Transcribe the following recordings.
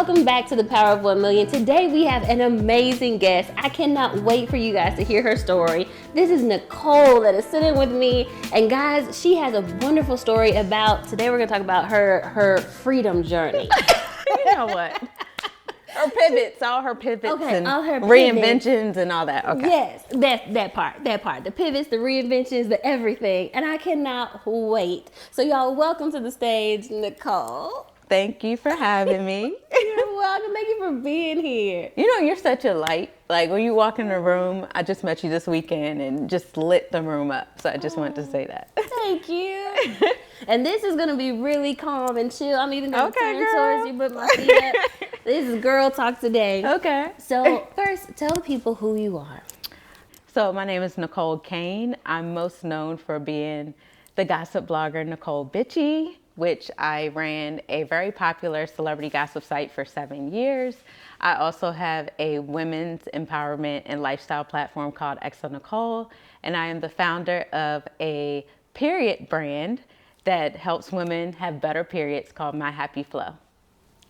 welcome back to the Power of 1 Million. Today we have an amazing guest. I cannot wait for you guys to hear her story. This is Necole that is sitting with me. And guys, she has a wonderful story about, today we're going to talk about her freedom journey. You know what? Her pivots, all her pivots and all her reinventions and all that. Okay. Yes, that part. The pivots, the reinventions, the everything. And I cannot wait. So y'all, welcome to the stage, Necole. Thank you for having me. You're welcome. Thank you for being here. You know, you're such a light. Like when you walk in the room, I just met you this weekend and just lit the room up. So I just wanted to say that. Thank you. And this is going to be really calm and chill. I'm even going to turn towards you, put my feet up. This is girl talk today. Okay. So first, tell the people who you are. So my name is Necole Kane. I'm most known for being the gossip blogger Necole Bitchie, which I ran a very popular celebrity gossip site for 7 years. I also have a women's empowerment and lifestyle platform called Necole, and I am the founder of a period brand that helps women have better periods called My Happy Flow.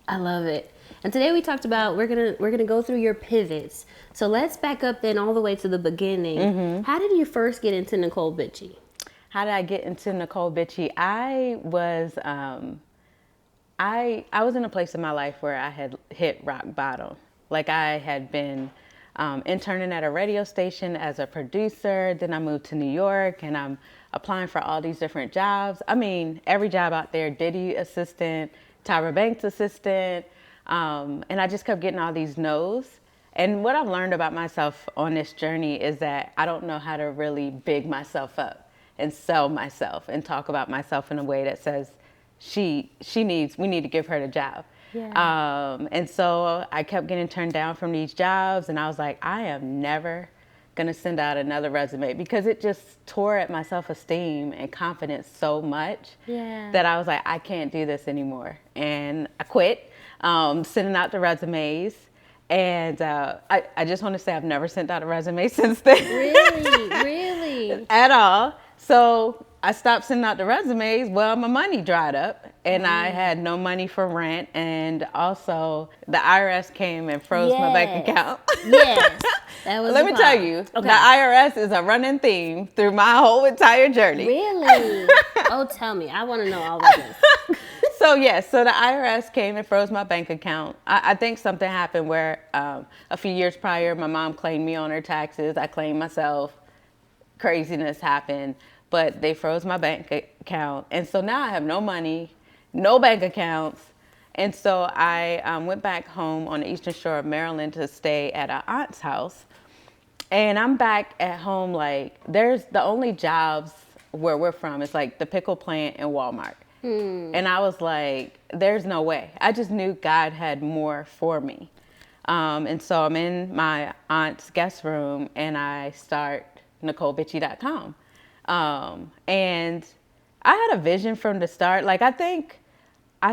I love it. And today we talked about, we're gonna go through your pivots. So let's back up then all the way to the beginning. Mm-hmm. How did you first get into Necole Bitchie? How did I get into Necole Bitchie? I was in a place in my life where I had hit rock bottom. Like I had been interning at a radio station as a producer. Then I moved to New York and I'm applying for all these different jobs. I mean, every job out there, Diddy assistant, Tyra Banks assistant. And I just kept getting all these no's. And what I've learned about myself on this journey is that I don't know how to really big myself up and sell myself and talk about myself in a way that says we need to give her the job. Yeah. And so I kept getting turned down from these jobs and I was like, I am never gonna send out another resume because it just tore at my self-esteem and confidence so much that I was like, I can't do this anymore. And I quit sending out the resumes. And I just want to say I've never sent out a resume since then. Really? At all. So I stopped sending out the resumes. Well, my money dried up and I had no money for rent. And also the IRS came and froze my bank account. Yes. That was Let me tell you, the IRS is a running theme through my whole entire journey. Really? Oh, tell me. I want to know all of this. So the IRS came and froze my bank account. I think something happened where a few years prior, my mom claimed me on her taxes. I claimed myself. Craziness happened, but they froze my bank account. And so now I have no money, no bank accounts. And so I went back home on the Eastern Shore of Maryland to stay at an aunt's house. And I'm back at home, like, there's the only jobs where we're from is like the pickle plant and Walmart. And I was like, there's no way. I just knew God had more for me. And so I'm in my aunt's guest room and I start NecoleBitchie.com. And I had a vision from the start. Like, I think I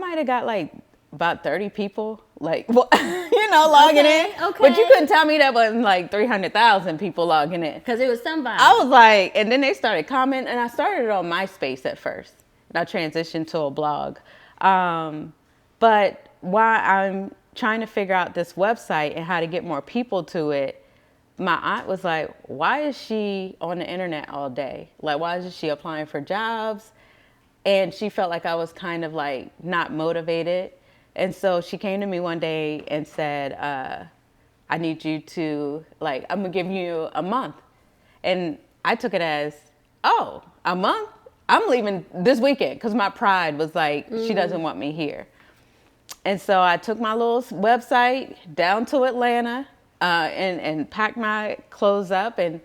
might have got like about 30 people, like, logging in. Okay. But you couldn't tell me that wasn't like 300,000 people logging in. Because it was somebody. I was like, and then they started commenting, and I started on MySpace at first. And I transitioned to a blog. But while I'm trying to figure out this website and how to get more people to it, my aunt was like, why is she on the internet all day? Like, why is she applying for jobs? And she felt like I was kind of like not motivated. And so she came to me one day and said, I need you to, like, I'm gonna give you a month. And I took it as, oh, a month? I'm leaving this weekend, because my pride was like, she doesn't want me here. And so I took my little website down to Atlanta and packed my clothes up. And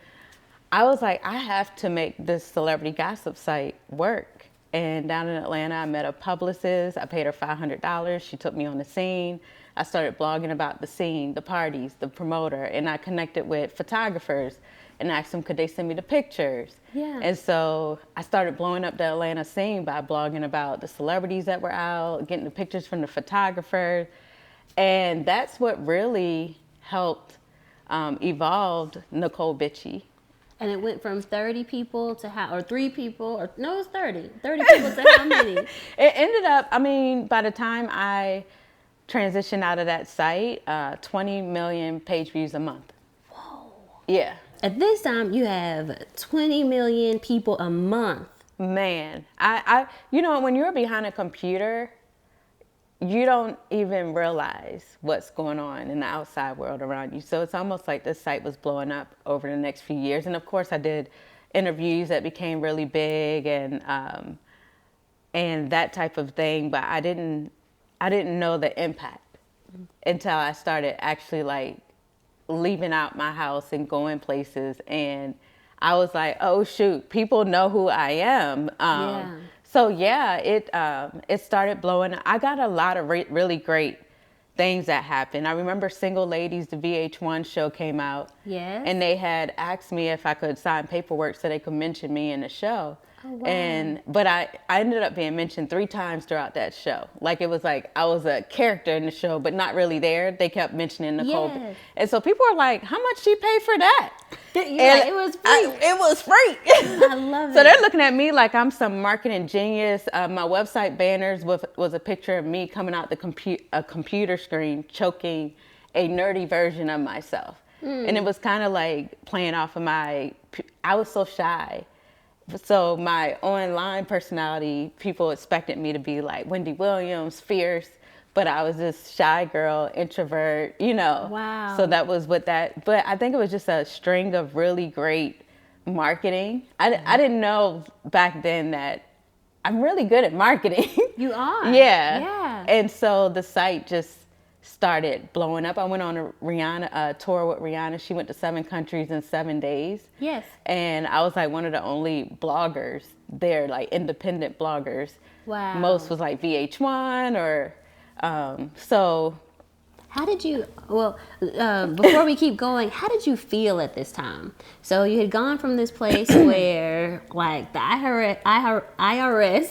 I was like, I have to make this celebrity gossip site work. And down in Atlanta, I met a publicist. I paid her $500. She took me on the scene. I started blogging about the scene, the parties, the promoter, and I connected with photographers and asked them, could they send me the pictures? Yeah. And so I started blowing up the Atlanta scene by blogging about the celebrities that were out, getting the pictures from the photographers. And that's what really helped evolve Necole Bitchie. And it went from 30 people to how, or 3 people, or no, it was 30. 30 people to how many? It ended up, I mean, by the time I transitioned out of that site, 20 million page views a month. Whoa. Yeah. At this time, you have 20 million people a month. Man, you know, when you're behind a computer, you don't even realize what's going on in the outside world around you. So it's almost like this site was blowing up over the next few years. And of course, I did interviews that became really big and that type of thing. But I didn't know the impact until I started actually like leaving out my house and going places. And I was like, oh shoot, people know who I am. Yeah. So yeah, it started blowing. I got a lot of really great things that happened. I remember Single Ladies, the VH1 show came out. Yes. And they had asked me if I could sign paperwork so they could mention me in the show. Oh, wow. But I ended up being mentioned 3 times throughout that show. Like it was like I was a character in the show, but not really there. They kept mentioning Necole. Yes. And so people were like, how much she paid for that? Like, it was free. It was free. I love it. So they're looking at me like I'm some marketing genius. My website banners was a picture of me coming out a computer screen choking a nerdy version of myself. And it was kind of like playing off of I was so shy. So my online personality, people expected me to be like Wendy Williams, fierce, but I was this shy girl, introvert, you know. Wow. So that was but I think it was just a string of really great marketing. I didn't know back then that I'm really good at marketing. You are. Yeah. Yeah. And so the site just started blowing up. I went on a tour with Rihanna. She went to 7 countries in 7 days. Yes. And I was like one of the only bloggers there, like independent bloggers. Wow. Most was like VH1 or so. How did you, before we keep going, how did you feel at this time? So you had gone from this place where like the IRS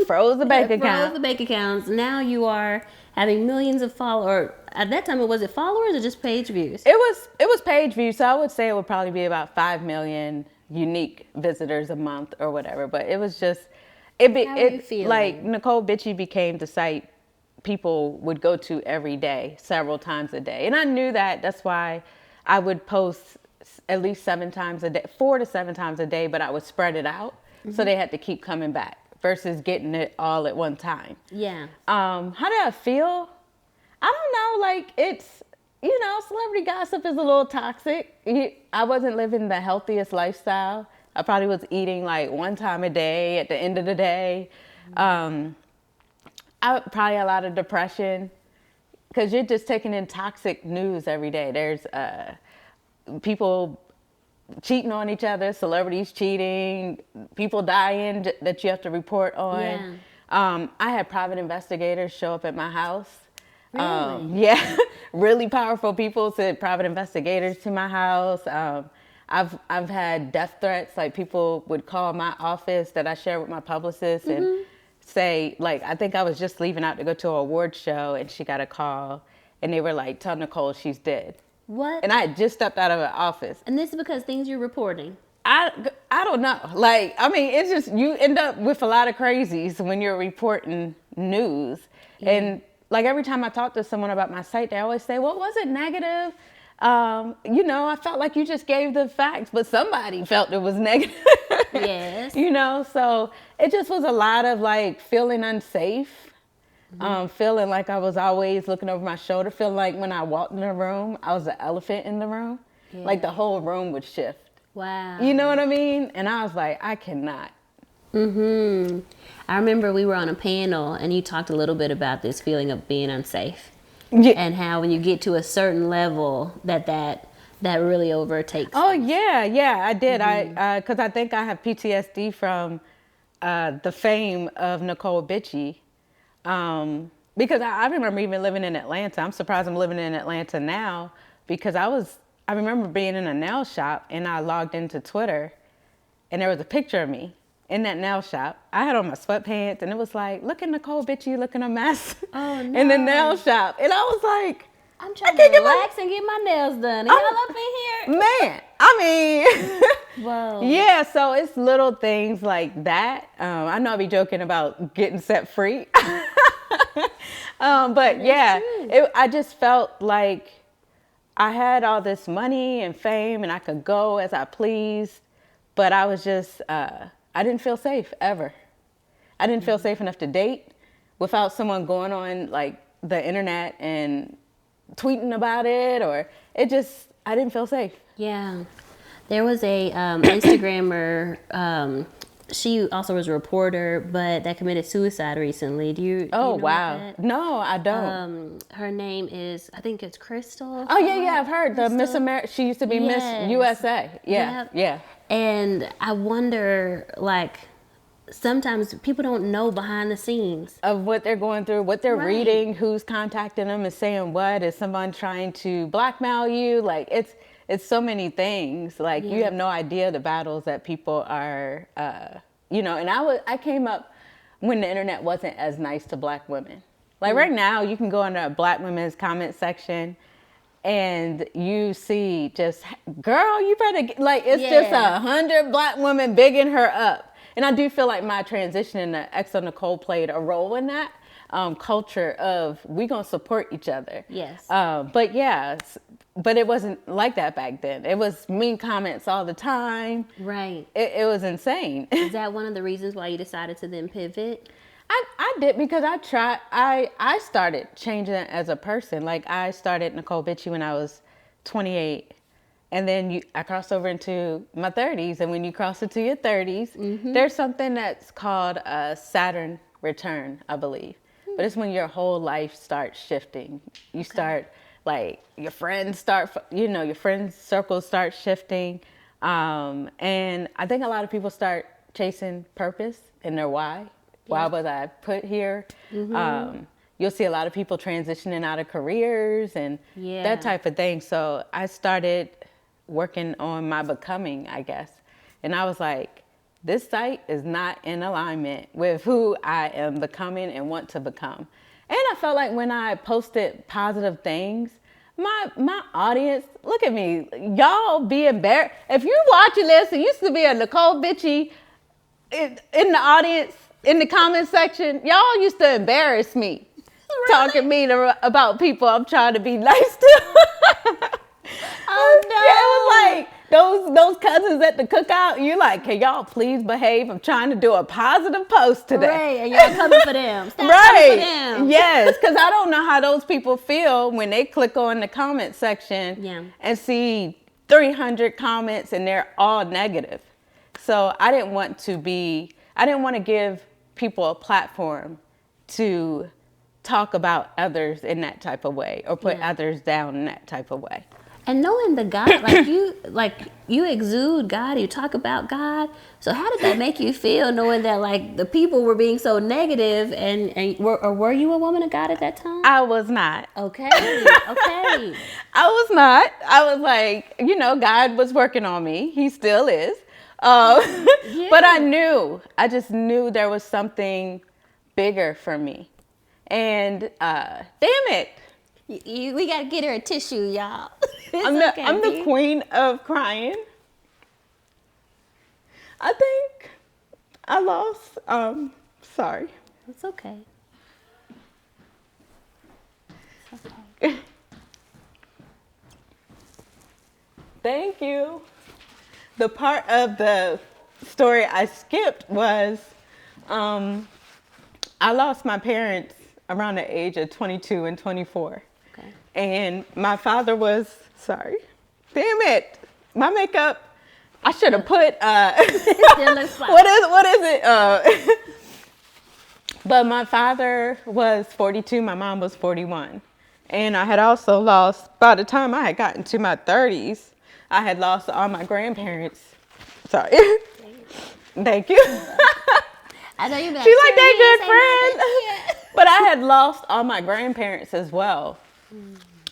Froze the bank account. Froze the bank accounts. Now you are having millions of followers. At that time, was it followers or just page views? It was page views. So I would say it would probably be about 5 million unique visitors a month or whatever. But it was just, How were you feeling? like Necole Bitchie became the site people would go to every day, several times a day. And I knew that. That's why I would post at least 7 times a day, 4 to 7 times a day, but I would spread it out. So they had to keep coming back versus getting it all at one time. Yeah. How did I feel? I don't know. Like it's, you know, celebrity gossip is a little toxic. I wasn't living the healthiest lifestyle. I probably was eating like 1 time a day at the end of the day. I probably a lot of depression because you're just taking in toxic news every day. There's people cheating on each other, celebrities cheating, people dying that you have to report on. Yeah. I had private investigators show up at my house. Really? Yeah, really powerful people sent private investigators to my house. I've had death threats. Like people would call my office that I share with my publicist and say, like, I think I was just leaving out to go to an award show and she got a call and they were like, tell Necole she's dead. What? And I had just stepped out of an office. And this is because things you're reporting. I don't know. Like, I mean, it's just, you end up with a lot of crazies when you're reporting news. Yeah. And like every time I talk to someone about my site, they always say, well, was it negative? You know, I felt like you just gave the facts, but somebody felt it was negative. Yes. You know, so it just was a lot of like feeling unsafe, feeling like I was always looking over my shoulder, feeling like when I walked in a room, I was the elephant in the room. Yeah. Like the whole room would shift. Wow. You know what I mean? And I was like, I cannot. I remember we were on a panel and you talked a little bit about this feeling of being unsafe. Yeah. And how when you get to a certain level that really overtakes. Oh yeah, I did. Because I think I have PTSD from the fame of Necole Bitchie. Because I remember even living in Atlanta. I'm surprised I'm living in Atlanta now because I remember being in a nail shop and I logged into Twitter and there was a picture of me in that nail shop. I had on my sweatpants and it was like, look at Necole Bitchie looking a mess in the nail shop. And I was like, I'm trying to relax and get my nails done. And y'all up in here? Man, I mean, whoa. Yeah, so it's little things like that. I know I be joking about getting set free. But yeah, I just felt like I had all this money and fame and I could go as I pleased, but I was just, I didn't feel safe ever. I didn't feel safe enough to date without someone going on like the internet and tweeting about it, or I didn't feel safe. Yeah. There was a Instagrammer, she also was a reporter, but that committed suicide recently. Do you know wow. about that? No, I don't. Her name is, I think it's Crystal. Oh, yeah, I've heard. The Miss America, she used to be Miss USA. Yeah, yeah. And I wonder, like, sometimes people don't know behind the scenes of what they're going through, what they're reading, who's contacting them and saying what. Is someone trying to blackmail you? Like, it's so many things. Like, you have no idea the battles that people are, and I came up when the internet wasn't as nice to black women. Like right now, you can go into a black women's comment section and you see just, girl, you better get, like, it's just 100 black women bigging her up. And I do feel like my transition into Necole played a role in that culture of we gonna support each other. Yes. But it wasn't like that back then. It was mean comments all the time. Right. It was insane. Is that one of the reasons why you decided to then pivot? I did, because I started changing as a person. Like, I started Necole Bitchie when I was 28. And then I crossed over into my 30s. And when you cross into your 30s, there's something that's called a Saturn return, I believe. But it's when your whole life starts shifting. You start, like, your friends circles start shifting. And I think a lot of people start chasing purpose in their why. Why was I put here? You'll see a lot of people transitioning out of careers and that type of thing. So I started working on my becoming, I guess. And I was like, this site is not in alignment with who I am becoming and want to become. And I felt like when I posted positive things, my audience, look at me, y'all be embarrassed. If you're watching this, it used to be a Necole Bitchie in the audience, in the comment section, y'all used to embarrass me. Really? Talking mean about people I'm trying to be nice to. Oh no! Yeah, it was like those cousins at the cookout. You're like, can y'all please behave? I'm trying to do a positive post today. Right, and y'all coming for them. Stop right. Coming for them. Yes, because I don't know how those people feel when they click on the comment section and see 300 comments and they're all negative. So I didn't want to give people a platform to talk about others in that type of way or put others down in that type of way. And knowing the God, you exude God, you talk about God. So how did that make you feel, knowing that like the people were being so negative, and were you a woman of God at that time? I was not. Okay. I was not. I was like, God was working on me. He still is. But I just knew there was something bigger for me. And damn it. We got to get her a tissue, y'all. I'm the queen of crying. I think I lost, sorry. It's okay. Thank you. The part of the story I skipped was I lost my parents around the age of 22 and 24. Okay. And my father was, sorry, damn it, my makeup, I should have put, what is it? But my father was 42, my mom was 41. And I had also lost, by the time I had gotten to my 30s, I had lost all my grandparents. Sorry. Thank you. I know you're like, she's like that good friend. But I had lost all my grandparents as well.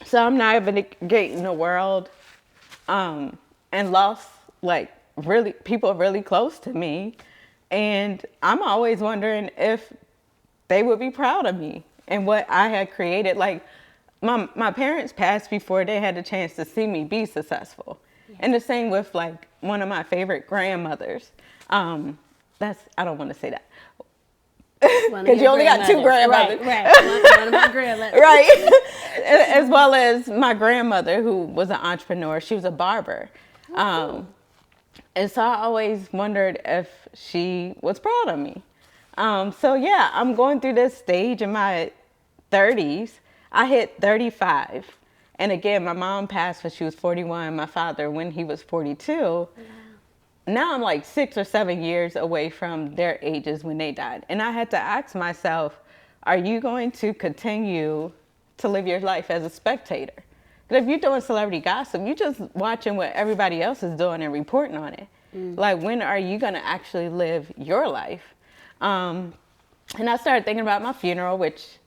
So I'm navigating the world and lost like really people really close to me. And I'm always wondering if they would be proud of me and what I had created. Like my parents passed before they had the chance to see me be successful. Yeah. And the same with like one of my favorite grandmothers. I don't want to say that. Because you only got two grandmothers. Right. One of my grandmothers. Right. As well as my grandmother, who was an entrepreneur. She was a barber. And so I always wondered if she was proud of me. So yeah, I'm going through this stage in my 30s. I hit 35. And again, my mom passed when she was 41, my father when he was 42. Wow. Now I'm like 6 or 7 years away from their ages when they died. And I had to ask myself, are you going to continue to live your life as a spectator? Because if you're doing celebrity gossip, you're just watching what everybody else is doing and reporting on it. Like, when are you going to actually live your life? And I started thinking about my funeral, which,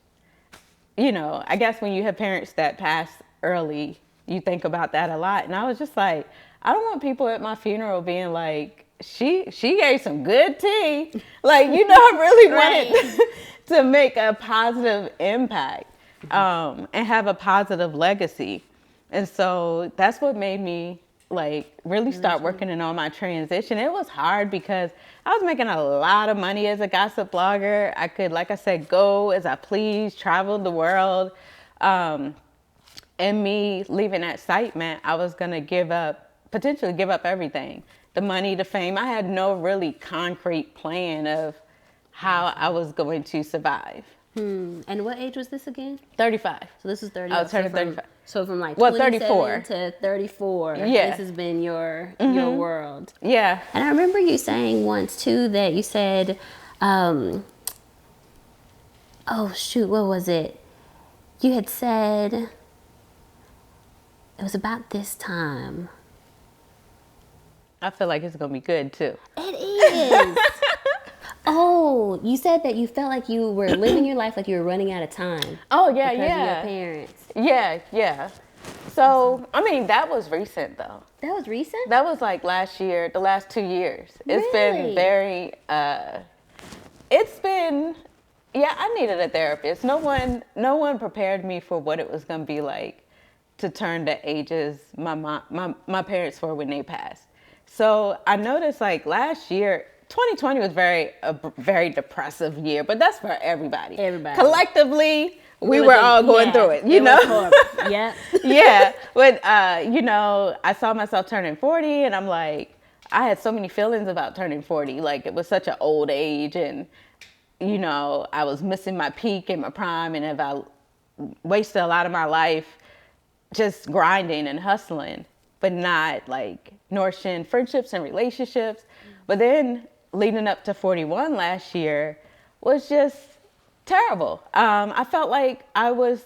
you know, I guess when you have parents that pass early, you think about that a lot. And I was just like, I don't want people at my funeral being like, she gave some good tea. Like, you know, I really wanted to make a positive impact and have a positive legacy. And so that's what made me like really start working on my transition. It was hard because I was making a lot of money as a gossip blogger. I could, like I said, go as I please, travel the world. And me leaving that site meant I was going to potentially give up everything. The money, the fame. I had no really concrete plan of how I was going to survive. And what age was this again? 35. So this is 30. I was turning 35. So from like 34 to 34, yeah. This has been your world. Yeah. And I remember you saying once too that you said, oh shoot, what was it? You had said it was about this time. I feel like it's gonna be good too. It is. Oh, you said that you felt like you were living your life like you were running out of time. Oh, yeah, because yeah. of your parents. Yeah. So, I mean, that was recent though. That was recent? That was like last year, the last 2 years. It's been very, I needed a therapist. No one prepared me for what it was going to be like to turn the ages my parents were when they passed. So I noticed like last year, 2020 was a very depressive year, but that's for everybody. Collectively, we were all going through it, you know? Yeah. Yeah. But, you know, I saw myself turning 40 and I'm like, I had so many feelings about turning 40. Like, it was such an old age and, you know, I was missing my peak and my prime, and if I wasted a lot of my life just grinding and hustling, but not like nourishing friendships and relationships. But then leading up to 41 last year was just terrible. I felt like I was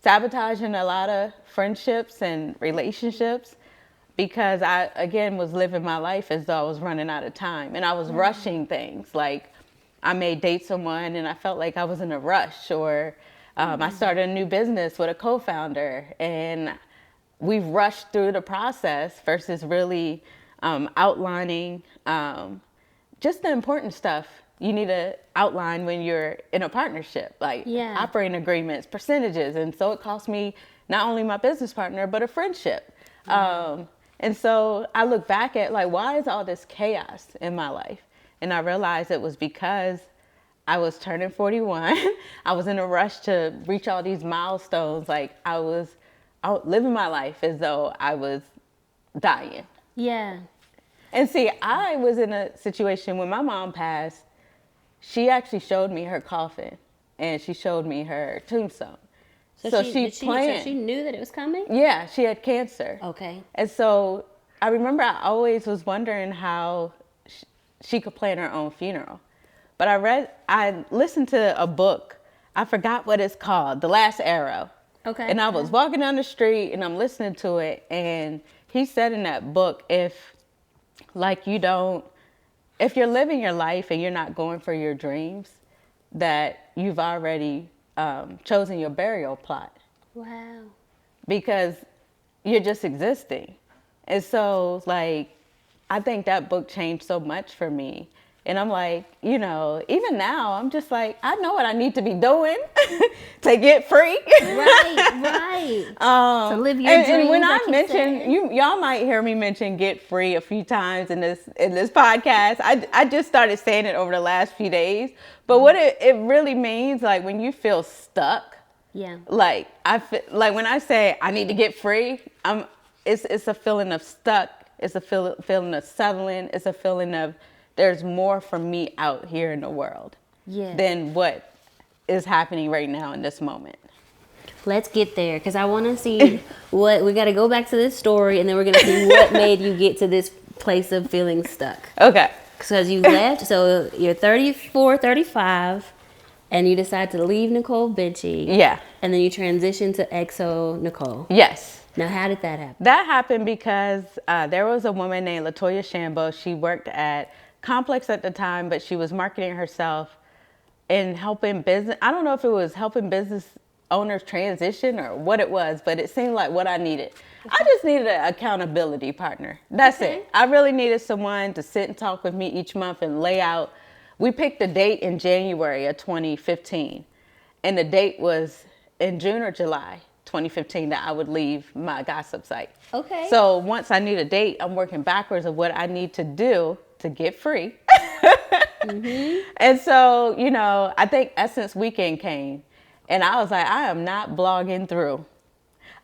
sabotaging a lot of friendships and relationships because I, again, was living my life as though I was running out of time, and I was rushing things. Like, I may date someone and I felt like I was in a rush, or I started a new business with a co-founder and we rushed through the process versus really outlining just the important stuff you need to outline when you're in a partnership, like operating agreements, percentages. And so it cost me not only my business partner, but a friendship. And so I look back at like, why is all this chaos in my life? And I realized it was because I was turning 41. I was in a rush to reach all these milestones. Like, I was out living my life as though I was dying. Yeah. And see, I was in a situation when my mom passed, she actually showed me her coffin and she showed me her tombstone. So she planned. So she knew that it was coming? Yeah, she had cancer. Okay. And so I remember I always was wondering how she could plan her own funeral. But I listened to a book. I forgot what it's called, The Last Arrow. Okay. And I was walking down the street and I'm listening to it. And he said in that book, if you're living your life and you're not going for your dreams, that you've already chosen your burial plot. Wow. Because you're just existing. And so, like, I think that book changed so much for me. And I'm like, you know, even now, I'm just like, I know what I need to be doing to get free. Right. To live your dreams. And when I like mention, y'all might hear me mention get free a few times in this podcast. I just started saying it over the last few days. But what it really means, like when you feel stuck, like I feel, like when I say I need to get free, it's a feeling of stuck. It's a feeling of settling. It's a feeling of there's more for me out here in the world than what is happening right now in this moment. Let's get there, because I want to see what, we got to go back to this story, and then we're going to see what made you get to this place of feeling stuck. Okay. Because you left, so you're 34, 35, and you decide to leave Necole Bitchie. Yeah. And then you transition to EXO Necole. Yes. Now, how did that happen? That happened because there was a woman named Latoya Shambo. She worked at Complex at the time, but she was marketing herself and helping business. I don't know if it was helping business owners transition or what it was, but it seemed like what I needed. I just needed an accountability partner. That's it. I really needed someone to sit and talk with me each month and lay out. We picked a date in January of 2015, and the date was in June or July 2015 that I would leave my gossip site. Okay. So once I need a date, I'm working backwards of what I need to do to get free. And so, you know, I think Essence Weekend came, and I was like, I am not blogging through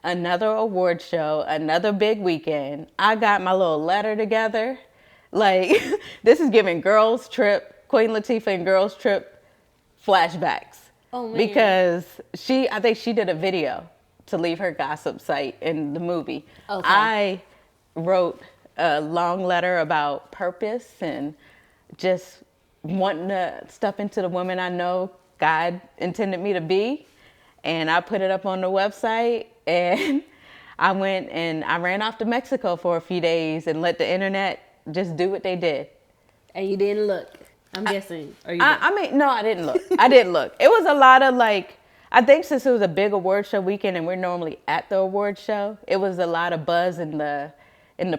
another award show, another big weekend. I got my little letter together. Like, this is giving Girls Trip, Queen Latifah and Girls Trip flashbacks. Oh, man. Because I think she did a video to leave her gossip site in the movie. Okay. I wrote a long letter about purpose and just wanting to step into the woman I know God intended me to be. And I put it up on the website, and I went and I ran off to Mexico for a few days and let the internet just do what they did. And you didn't look, I'm guessing. Or you I mean, no, I didn't look. I didn't look. It was a lot of like, I think since it was a big award show weekend and we're normally at the award show, it was a lot of buzz in the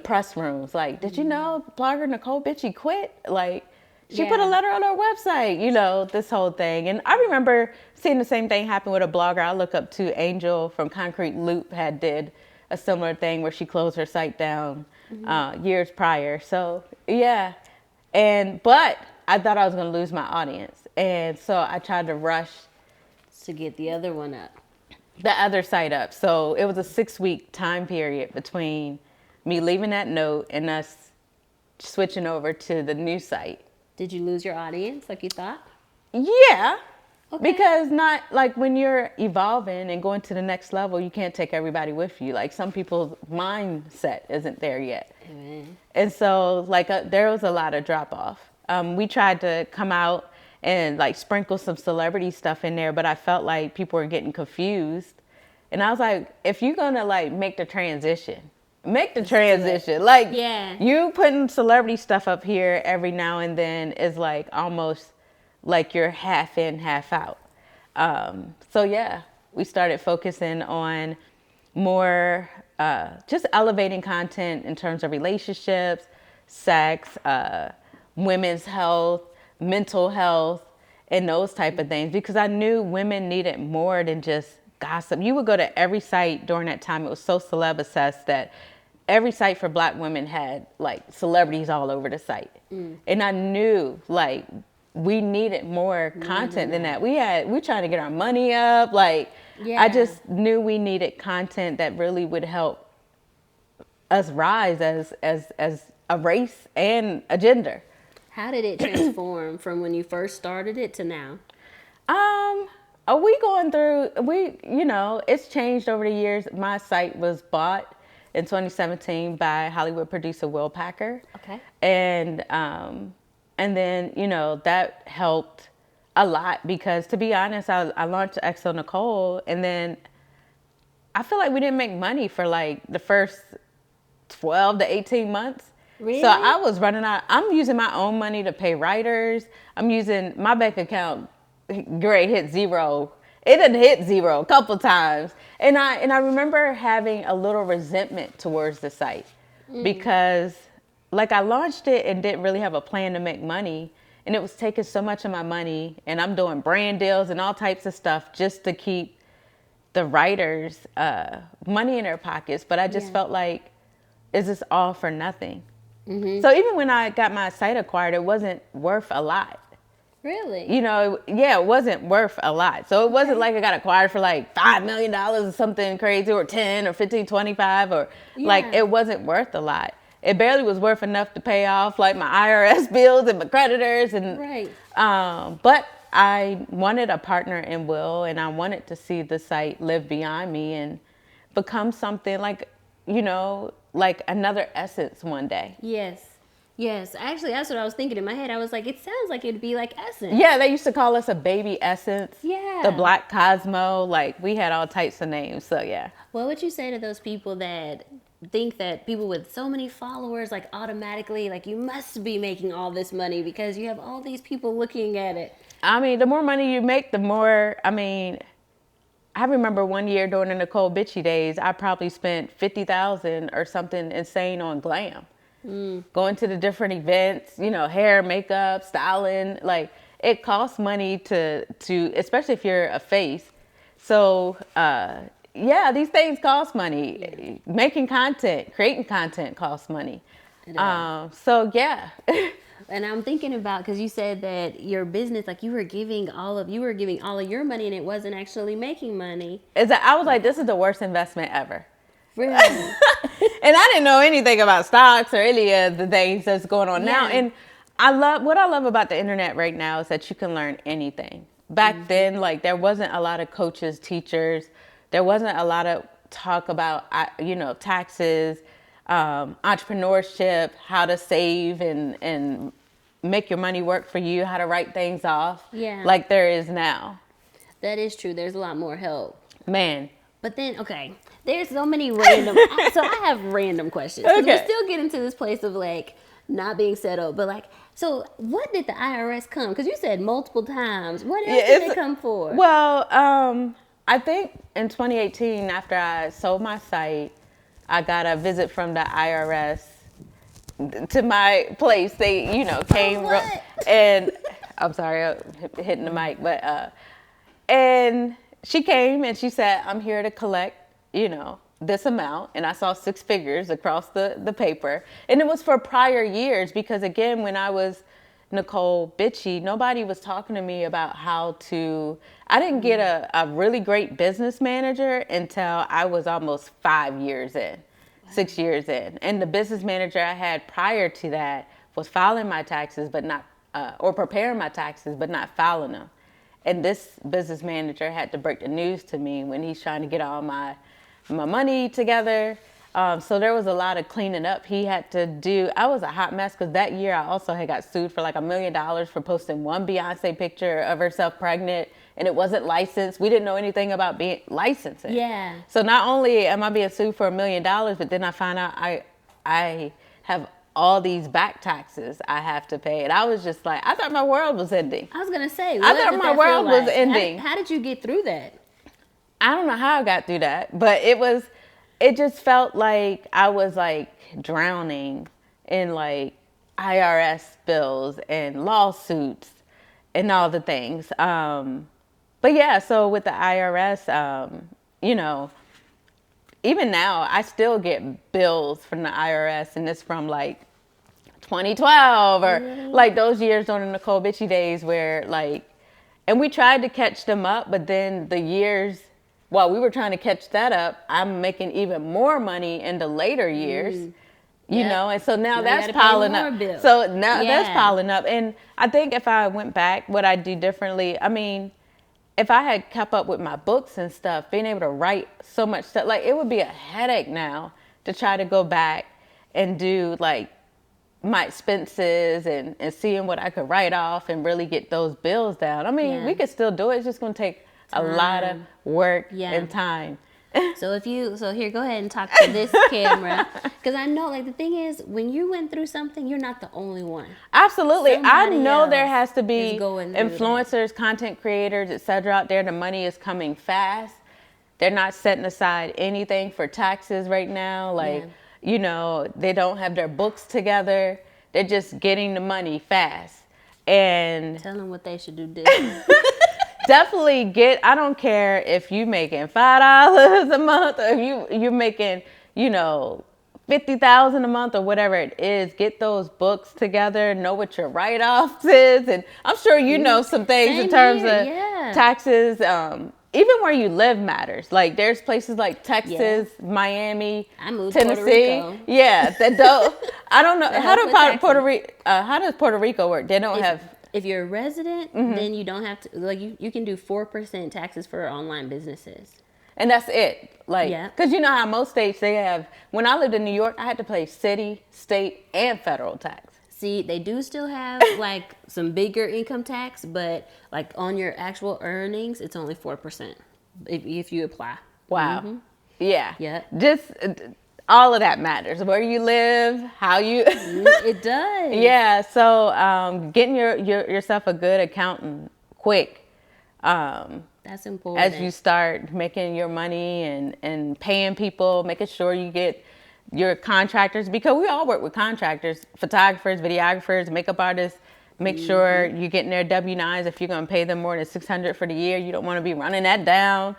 press rooms. Like, did you know blogger Necole Bitchie quit? Like, she put a letter on her website, you know, this whole thing. And I remember seeing the same thing happen with a blogger I look up to, Angel from Concrete Loop, did a similar thing where she closed her site down years prior. So, yeah. But I thought I was going to lose my audience. And so I tried to rush to get the other one up. The other site up. So it was a 6-week time period between me leaving that note and us switching over to the new site. Did you lose your audience like you thought? Yeah. Okay. Because not like when you're evolving and going to the next level, you can't take everybody with you. Like some people's mindset isn't there yet. Amen. And so like there was a lot of drop off. We tried to come out and like sprinkle some celebrity stuff in there, but I felt like people were getting confused. And I was like, if you're going to like make the transition. Like, you putting celebrity stuff up here every now and then is like almost like you're half in, half out. So yeah, we started focusing on more just elevating content in terms of relationships, sex, women's health, mental health, and those type of things, because I knew women needed more than just gossip. You would go to every site during that time. It was so celeb obsessed that every site for Black women had like celebrities all over the site. And I knew like we needed more content than that. We trying to get our money up. Like, I just knew we needed content that really would help us rise as a race and a gender. How did it transform from when you first started it to now? It's changed over the years. My site was bought in 2017 by Hollywood producer Will Packer. Okay. And then, that helped a lot because, to be honest, I launched EXO Necole, and then I feel like we didn't make money for like the first 12 to 18 months. Really? So I was running out. I'm using my own money to pay writers. I'm using my bank account. Great, hit zero. It didn't hit zero a couple times. And I remember having a little resentment towards the site because like I launched it and didn't really have a plan to make money. And it was taking so much of my money, and I'm doing brand deals and all types of stuff just to keep the writers money in their pockets. But I just felt like, is this all for nothing? So even when I got my site acquired, it wasn't worth a lot. Really? You know, it wasn't worth a lot. So it wasn't like I got acquired for like $5 million or something crazy, or 10 or 15, 25, or like, it wasn't worth a lot. It barely was worth enough to pay off like my IRS bills and my creditors. And but I wanted a partner in Will, and I wanted to see the site live beyond me and become something like, you know, like another Essence one day. Yes, actually, that's what I was thinking in my head. I was like, it sounds like it'd be like Essence. Yeah, they used to call us a baby Essence. Yeah. The Black Cosmo. Like, we had all types of names. So, yeah. What would you say to those people that think that people with so many followers, like, automatically, like, you must be making all this money because you have all these people looking at it? I mean, the more money you make, the more, I mean, I remember one year during the Necole Bitchie days, I probably spent $50,000 or something insane on glam. Going to the different events, you know, hair, makeup, styling, like, it costs money to especially if you're a face. So, yeah, these things cost money. Making content, creating content costs money. So, yeah. And I'm thinking about, because you said that your business, like, you were giving all of your money and it wasn't actually making money. I was like, this is the worst investment ever. Really? And I didn't know anything about stocks or any of the things that's going on now. And what I love about the internet right now is that you can learn anything. Back then, like, there wasn't a lot of coaches, teachers. There wasn't a lot of talk about, you know, taxes, entrepreneurship, how to save and make your money work for you, how to write things off. Yeah. Like there is now. That is true. There's a lot more help. Man. But then, okay, there's so many random, so I have random questions. Okay. We're still getting to this place of, like, not being settled. But, like, so what did the IRS come? Because you said multiple times. What else did they come for? Well, I think in 2018, after I sold my site, I got a visit from the IRS to my place. They, you know, came and I'm sorry, I'm hitting the mic, but and she came and she said, I'm here to collect, you know, this amount. And I saw 6 figures across the paper. And it was for prior years because, again, when I was Necole Bitchie, nobody was talking to me about how to, I didn't get a really great business manager until I was almost 5 years in, 6 years in. And the business manager I had prior to that was filing my taxes, but not, or preparing my taxes, but not filing them. And this business manager had to break the news to me when he's trying to get all my money together. So there was a lot of cleaning up he had to do. I was a hot mess because that year I also had got sued for like $1 million for posting one Beyonce picture of herself pregnant, and it wasn't licensed. We didn't know anything about being licensing. Yeah. So not only am I being sued for $1 million, but then I find out I have all these back taxes I have to pay. And I was just like, I thought my world was ending. I was going to say, I thought my world was ending. How did you get through that? I don't know how I got through that, but it just felt like I was like drowning in like IRS bills and lawsuits and all the things. But yeah, so with the IRS, you know, even now I still get bills from the IRS, and it's from like 2012 or like those years during the Necole Bitchie days where like, and we tried to catch them up, but then the years while we were trying to catch that up, I'm making even more money in the later years, you know, and so now that's piling up. Bills. So now that's piling up. And I think if I went back, what I'd do differently, I mean, if I had kept up with my books and stuff, being able to write so much stuff, like it would be a headache now to try to go back and do like my expenses and seeing what I could write off and really get those bills down. I mean, we could still do it. It's just going to take a lot of work and time. So here, go ahead and talk to this camera. Because I know, like, the thing is, when you went through something, you're not the only one. Absolutely. Somebody I know there has to be influencers, content creators, etc. out there. The money is coming fast. They're not setting aside anything for taxes right now. Like, you know, they don't have their books together. They're just getting the money fast. And tell them what they should do different. definitely I don't care if you making $5 a month or if you're making, you know, 50,000 a month or whatever it is. Get those books together, know what your write-offs is. And I'm sure you know some things Same in terms here, of yeah. taxes. Even where you live matters. Like there's places like Texas, Yeah. Miami, I moved to Tennessee. Puerto Rico. Yeah, that don't. I don't know That how help with do Puerto taxes. Rico. How does Puerto Rico work? They don't have. If you're a resident, then you don't have to, like, you can do 4% taxes for online businesses. And that's it. Like, Yeah. because you know how most states they have. When I lived in New York, I had to pay city, state, and federal tax. See, they do still have like some bigger income tax, but like on your actual earnings, it's only 4% if you apply. Wow. Mm-hmm. Yeah. Yep. Just all of that matters. Where you live, how you. It does. Yeah. So getting yourself a good accountant quick. That's important. As you start making your money and paying people, making sure you get your contractors, because we all work with contractors, photographers, videographers, makeup artists. Make sure you're getting their W-9s. If you're going to pay them more than $600 for the year, you don't want to be running that down.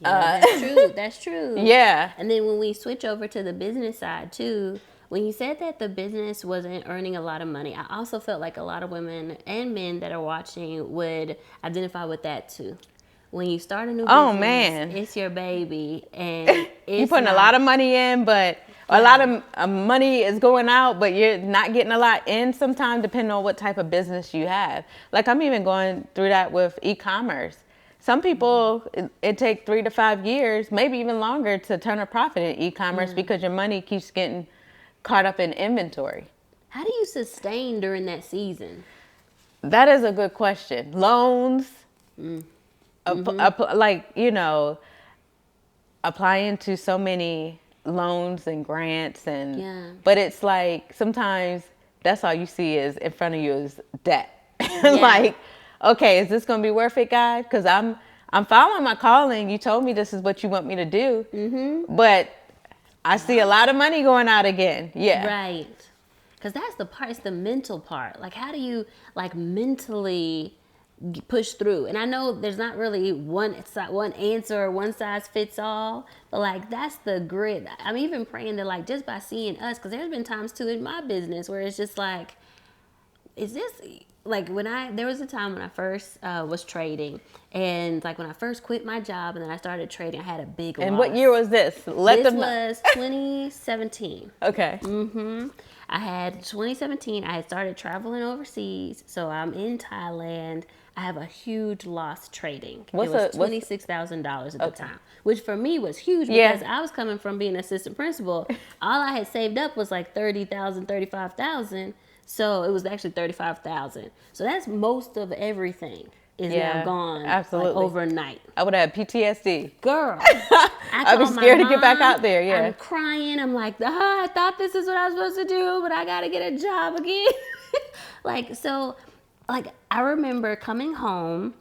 Yeah, that's true. That's true. Yeah. And then when we switch over to the business side too, when you said that the business wasn't earning a lot of money, I also felt like a lot of women and men that are watching would identify with that too. When you start a new business, Oh, man. it's your baby, and it's You're putting a lot of money in, but a lot of money is going out, but you're not getting a lot in sometimes, depending on what type of business you have. Like I'm even going through that with e-commerce. Some people, it takes 3 to 5 years, maybe even longer, to turn a profit in e-commerce because your money keeps getting caught up in inventory. How do you sustain during that season? That is a good question. Loans, like, you know, applying to so many loans and grants but it's like sometimes that's all you see is in front of you is debt. Like, okay, is this gonna be worth it, God? Because I'm following my calling. You told me this is what you want me to do, but I see a lot of money going out again. Right, because that's the part. It's the mental part. Like, how do you like mentally push through? And I know there's not really one answer or one size fits all, but like that's the grit. I'm even praying that like just by seeing us, because there's been times too in my business where it's just like, is this like there was a time when I first was trading, and like when I first quit my job and then I started trading, I had a big loss. And what year was this? This was 2017. Okay. I had 2017. I had started traveling overseas, so I'm in Thailand. I have a huge loss trading. It was $26,000 at the time, which for me was huge because I was coming from being an assistant principal. All I had saved up was like $30,000, $35,000. So it was actually $35,000. So that's most of everything is now gone. Absolutely. Like, overnight. I would have PTSD. Girl. I'd be scared to get back out there. Yeah. I'm crying. I'm like, I thought this is what I was supposed to do, but I got to get a job again. Like, I remember coming home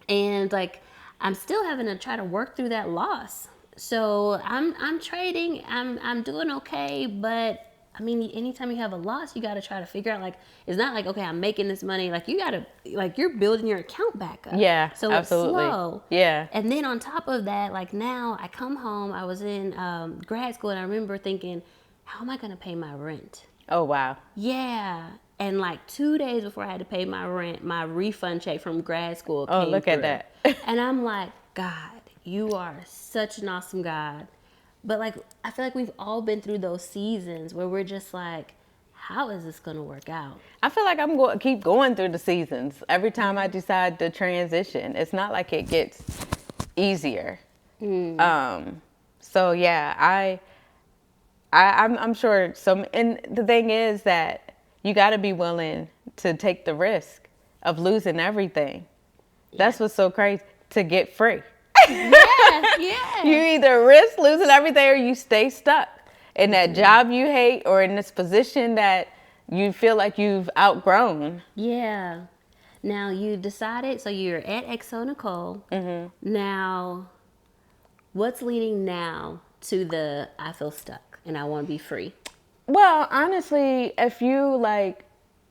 and like, I'm still having to try to work through that loss. So I'm trading. I'm doing okay, but I mean, anytime you have a loss, you got to try to figure out, like, it's not like, okay, I'm making this money. Like, you got to, like, you're building your account back up. Yeah, so absolutely. It's slow. Yeah. And then on top of that, like, now I come home, I was in grad school, and I remember thinking, how am I going to pay my rent? Oh, wow. Yeah. And like 2 days before I had to pay my rent, my refund check from grad school came Oh, look through. at that. And I'm like, God, you are such an awesome God. But like, I feel like we've all been through those seasons where we're just like, how is this going to work out? I feel like I'm going to keep going through the seasons. Every time I decide to transition, it's not like it gets easier. So yeah, I'm sure and the thing is that you got to be willing to take the risk of losing everything. Yeah. That's what's so crazy, to get free. Yeah. You either risk losing everything or you stay stuck in that job you hate or in this position that you feel like you've outgrown. Yeah. Now you decided, so you're at Necole. Now, what's leading now to the I feel stuck and I want to be free? Well, honestly, if you like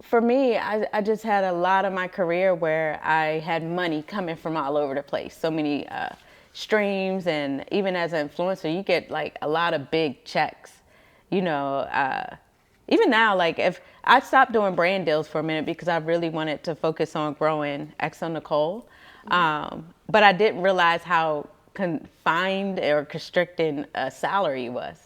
for me, I just had a lot of my career where I had money coming from all over the place. So many streams, and even as an influencer, you get like a lot of big checks. You know, even now, like if I stopped doing brand deals for a minute because I really wanted to focus on growing Necole, but I didn't realize how confined or constricting a salary was.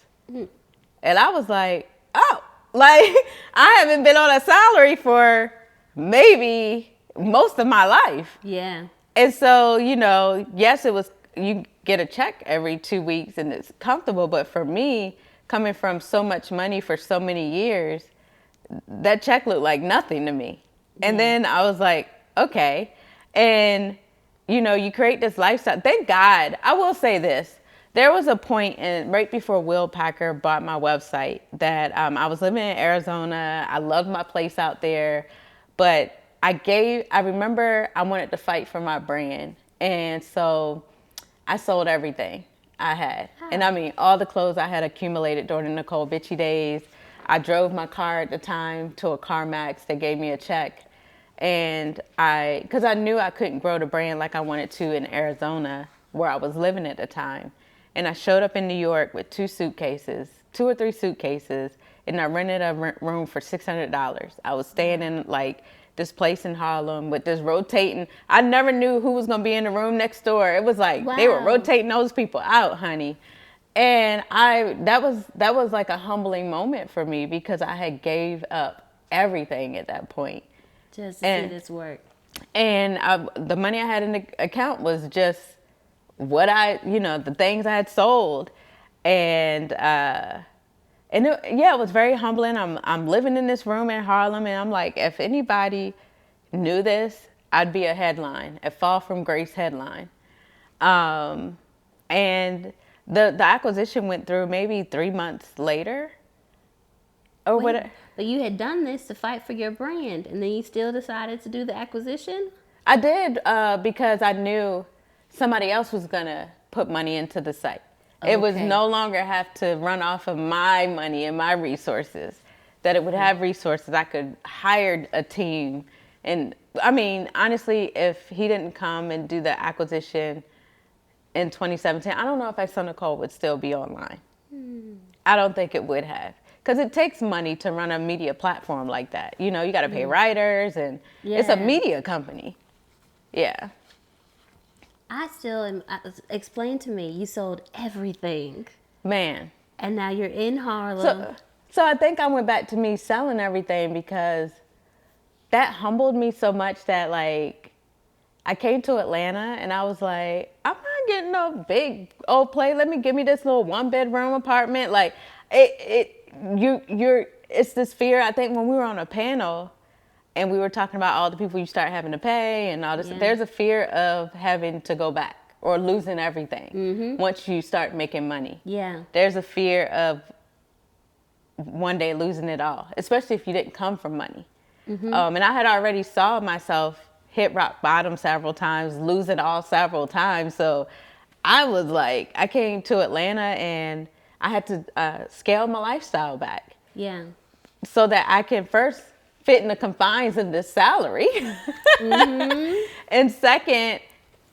And I was like, oh, like I haven't been on a salary for maybe most of my life. Yeah. And so, you know, yes, it was, you get a check every 2 weeks and it's comfortable. But for me, coming from so much money for so many years, that check looked like nothing to me. And then I was like, okay. And, you know, you create this lifestyle. Thank God. I will say this. There was a point right before Will Packer bought my website that I was living in Arizona. I loved my place out there, but I remember I wanted to fight for my brand. And so I sold everything I had. And I mean, all the clothes I had accumulated during the Necole Bitchie days. I drove my car at the time to a CarMax. They gave me a check. And because I knew I couldn't grow the brand like I wanted to in Arizona, where I was living at the time. And I showed up in New York with 2 or 3 suitcases, and I rented a room for $600. I was staying in like this place in Harlem with this rotating. I never knew who was gonna be in the room next door. It was like They were rotating those people out, honey. And that was like a humbling moment for me because I had gave up everything at that point. Just to see this work. And the money I had in the account was just what the things I had sold. And it was very humbling. I'm living in this room in Harlem, and I'm like, if anybody knew this, I'd be a headline, a Fall from Grace headline. And the acquisition went through maybe 3 months later. But you had done this to fight for your brand, and then you still decided to do the acquisition? I did because I knew somebody else was going to put money into the site. Okay. It was no longer have to run off of my money and my resources, that it would have resources. I could hire a team. And I mean, honestly, if he didn't come and do the acquisition in 2017, I don't know if Necole would still be online. I don't think it would have. Because it takes money to run a media platform like that. You know, you got to pay writers, and it's a media company. Yeah. Explain to me, you sold everything. Man. And now you're in Harlem. So I think I went back to me selling everything because that humbled me so much that, like, I came to Atlanta and I was like, I'm not getting no big old place. Give me this little 1-bedroom apartment. Like, it's this fear. I think when we were on a panel and we were talking about all the people you start having to pay and all this, there's a fear of having to go back or losing everything once you start making money. Yeah. There's a fear of one day losing it all, especially if you didn't come from money. And I had already saw myself hit rock bottom several times, lose it all several times. So I was like, I came to Atlanta and I had to scale my lifestyle back. Yeah. So that I can first fit in the confines of this salary. And second,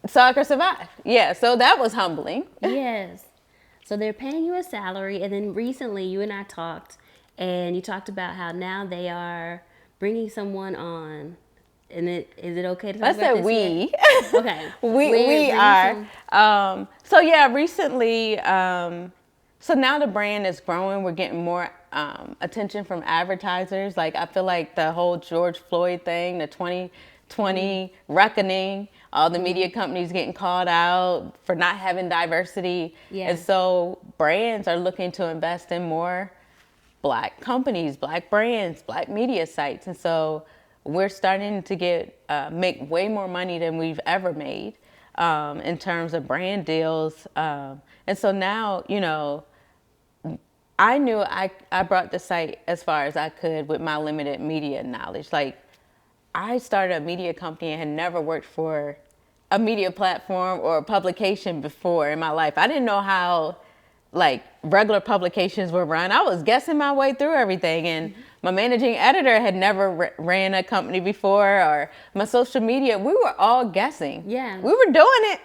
so I could survive. Yeah, so that was humbling. Yes. So they're paying you a salary, and then recently you and I talked, and you talked about how now they are bringing someone on. And is it okay to talk about this? We. Okay. we are. So yeah, recently, so now the brand is growing. We're getting more attention from advertisers. Like, I feel like the whole George Floyd thing, the 2020 reckoning, all the media companies getting called out for not having diversity. Yeah. And so brands are looking to invest in more Black companies, Black brands, Black media sites. And so we're starting to make way more money than we've ever made in terms of brand deals. And so now, you know, I knew I brought the site as far as I could with my limited media knowledge. Like, I started a media company and had never worked for a media platform or a publication before in my life. I didn't know how, like, regular publications were run. I was guessing my way through everything. And my managing editor had never ran a company before, or my social media. We were all guessing. Yeah. We were doing it,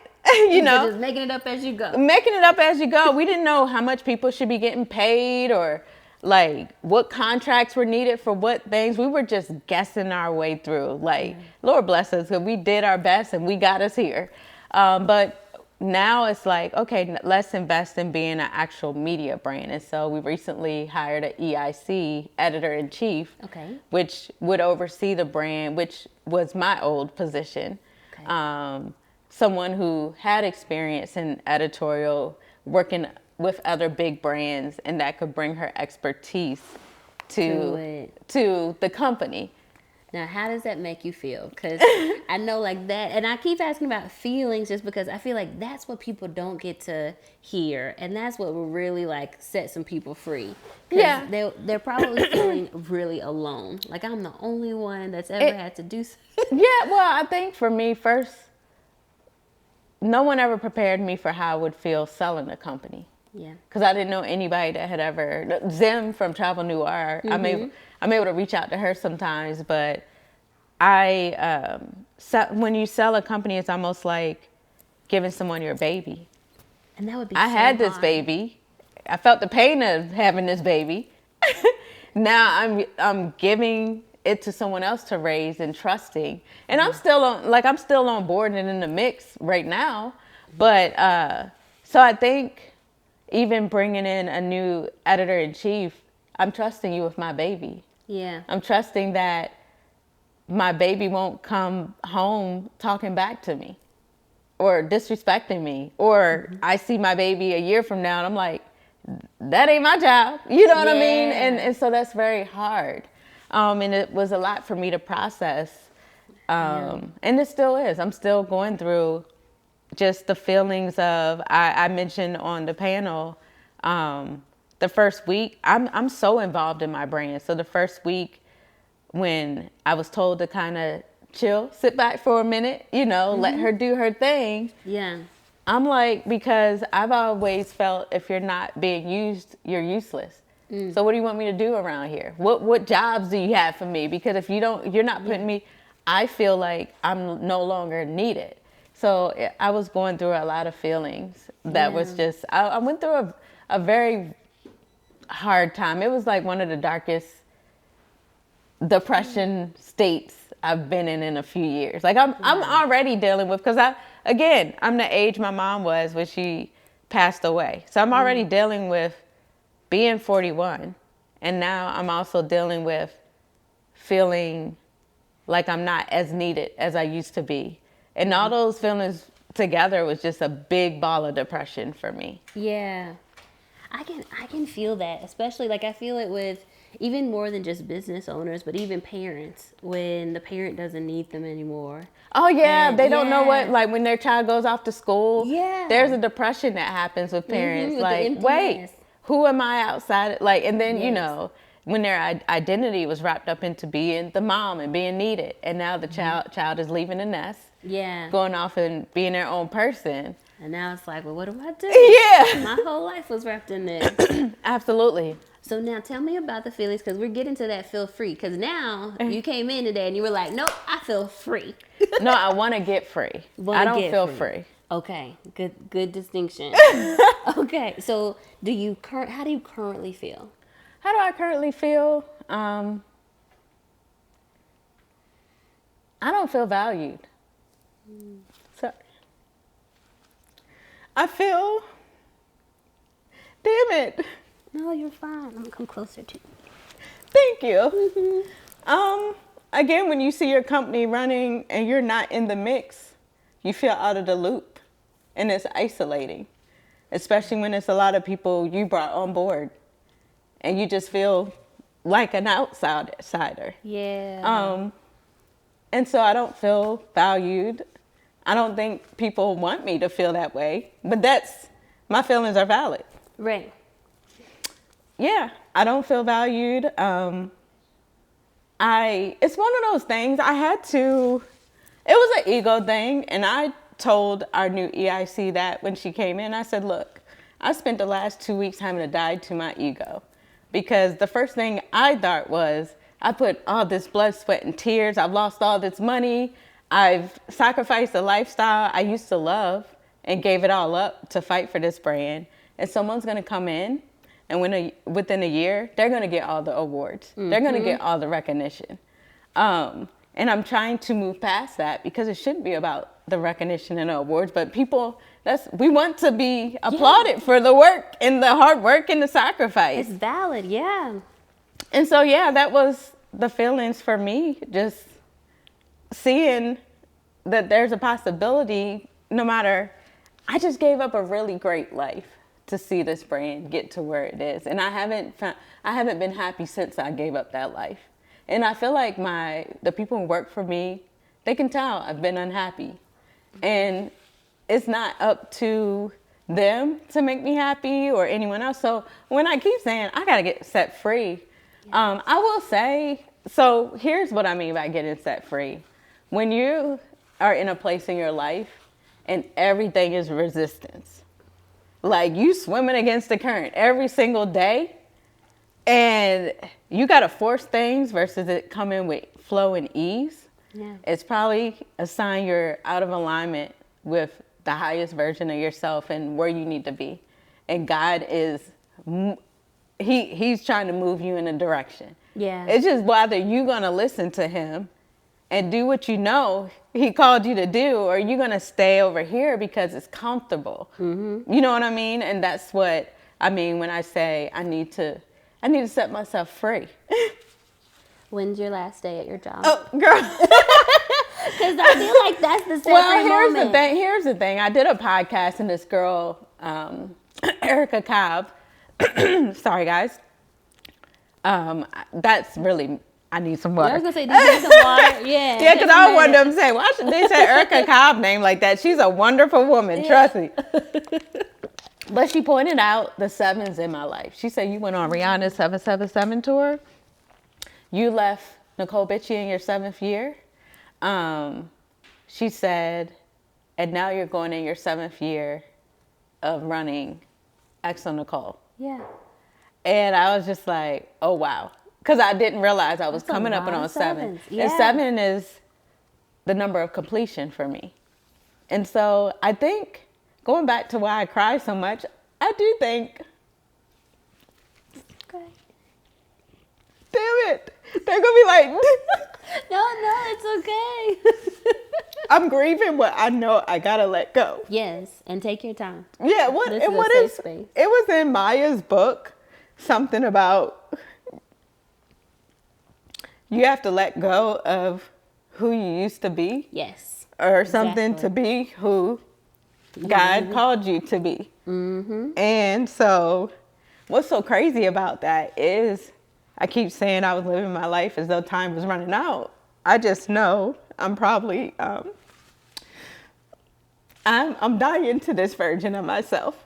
you know. Just making it up as you go. Making it up as you go. We didn't know how much people should be getting paid, or like what contracts were needed for what things. We were just guessing our way through. Like, Lord bless us, because we did our best and we got us here. But now it's like, okay, let's invest in being an actual media brand. And so we recently hired an EIC, editor-in-chief, which would oversee the brand, which was my old position. Someone who had experience in editorial, working with other big brands, and that could bring her expertise to the company. Now, how does that make you feel? Because I know like that, and I keep asking about feelings just because I feel like that's what people don't get to hear, and that's what will really like set some people free. Yeah. They're probably feeling really alone. Like, I'm the only one that's ever had to do something. Yeah, well, I think for me, first, no one ever prepared me for how I would feel selling a company. Yeah. Because I didn't know anybody that had ever, Zim from Travel Noir, I'm able to reach out to her sometimes, but when you sell a company, it's almost like giving someone your baby. And that would be I so had this hard. baby. I felt the pain of having this baby. Now I'm giving it to someone else to raise and trusting. And I'm still on board and in the mix right now. But so I think even bringing in a new editor-in-chief, I'm trusting you with my baby. Yeah. I'm trusting that my baby won't come home talking back to me or disrespecting me, or I see my baby a year from now and I'm like, that ain't my child. You know what I mean? And so that's very hard. And it was a lot for me to process. And it still is. I'm still going through just the feelings of, I mentioned on the panel, the first week, I'm so involved in my brand. So the first week when I was told to kind of chill, sit back for a minute, let her do her thing. Yeah. I'm like, because I've always felt if you're not being used, you're useless. So what do you want me to do around here? What jobs do you have for me? Because if you're not putting me, I feel like I'm no longer needed. So I was going through a lot of feelings that was just, I went through a very hard time. It was like one of the darkest depression states I've been in a few years. Like I'm already dealing with, because I'm the age my mom was when she passed away. So I'm already dealing with being 41. And now I'm also dealing with feeling like I'm not as needed as I used to be. And all those feelings together was just a big ball of depression for me. Yeah. I can feel that, especially like I feel it with even more than just business owners, but even parents, when the parent doesn't need them anymore. Oh yeah, and they don't know what, like when their child goes off to school, there's a depression that happens with parents. Like, wait, who am I outside? Like, and then, when their identity was wrapped up into being the mom and being needed. And now the child is leaving the nest, going off and being their own person. And now it's like, well, what do I do? Yeah. My whole life was wrapped in this. Absolutely. So now tell me about the feelings, because we're getting to that feel free. Because now you came in today and you were like, nope, I feel free. No, I want to get free. I don't feel free. Okay, good distinction. Okay, so how do you currently feel? How do I currently feel? I don't feel valued. Sorry. I feel, damn it. No, you're fine. I'm gonna come closer to you. Thank you. Again, when you see your company running and you're not in the mix, you feel out of the loop, and it's isolating, especially when it's a lot of people you brought on board, and you just feel like an outsider. Yeah. And so I don't feel valued. I don't think people want me to feel that way, but my feelings are valid. Right. Yeah, I don't feel valued. It's one of those things it was an ego thing, and I told our new EIC that when she came in. I said, look, I spent the last 2 weeks having to die to my ego, because the first thing I thought was, I put all this blood, sweat, and tears. I've lost all this money. I've sacrificed a lifestyle I used to love and gave it all up to fight for this brand. And someone's going to come in, and within a year, they're going to get all the awards. They're going to get all the recognition. And I'm trying to move past that, because it shouldn't be about the recognition and the awards, but people, we want to be applauded for the work and the hard work and the sacrifice. It's valid, yeah. And so, yeah, that was the feelings for me, just seeing that there's a possibility, no matter, I just gave up a really great life to see this brand get to where it is. And I haven't been happy since I gave up that life. And I feel like the people who work for me, they can tell I've been unhappy. And it's not up to them to make me happy or anyone else. So when I keep saying I got to get set free, I will say, so here's what I mean by getting set free. When you are in a place in your life and everything is resistance, like you swimming against the current every single day, and you got to force things versus it coming with flow and ease, it's probably a sign you're out of alignment with the highest version of yourself and where you need to be. And God is, he's trying to move you in a direction. Yeah. It's just whether you're going to listen to him and do what you know he called you to do, or you're going to stay over here because it's comfortable. Mm-hmm. You know what I mean? And that's what I mean when I say I need to set myself free. When's your last day at your job? Oh, girl. Because I feel like that's the sacred moment. Here's the thing. I did a podcast, and this girl, Erica Cobb, sorry guys. That's really, I need some water. I was going to say, do you need some water? Yeah. Yeah, because I wanted them to say, why should they say Erica Cobb name like that? She's a wonderful woman, trust me. But she pointed out the sevens in my life. She said, you went on Rihanna's 777 tour. You left Necole Bitchie in your 7th year. She said, and now you're going in your 7th year of running Excellent Necole. Yeah. And I was just like, oh, wow. Because I didn't realize I was coming up on 7. Yeah. And 7 is the number of completion for me. And so I think, going back to why I cry so much, I do think, Okay. damn it, they're going to be like, No, it's okay. I'm grieving, but I know I got to let go. Yes, and take your time. Yeah, This is a safe space. It was in Maya's book, something about you have to let go of who you used to be. Yes. Or something to be who God called you to be. Mm-hmm. And so what's so crazy about that is I keep saying I was living my life as though time was running out. I just know I'm probably, I'm dying to this version of myself.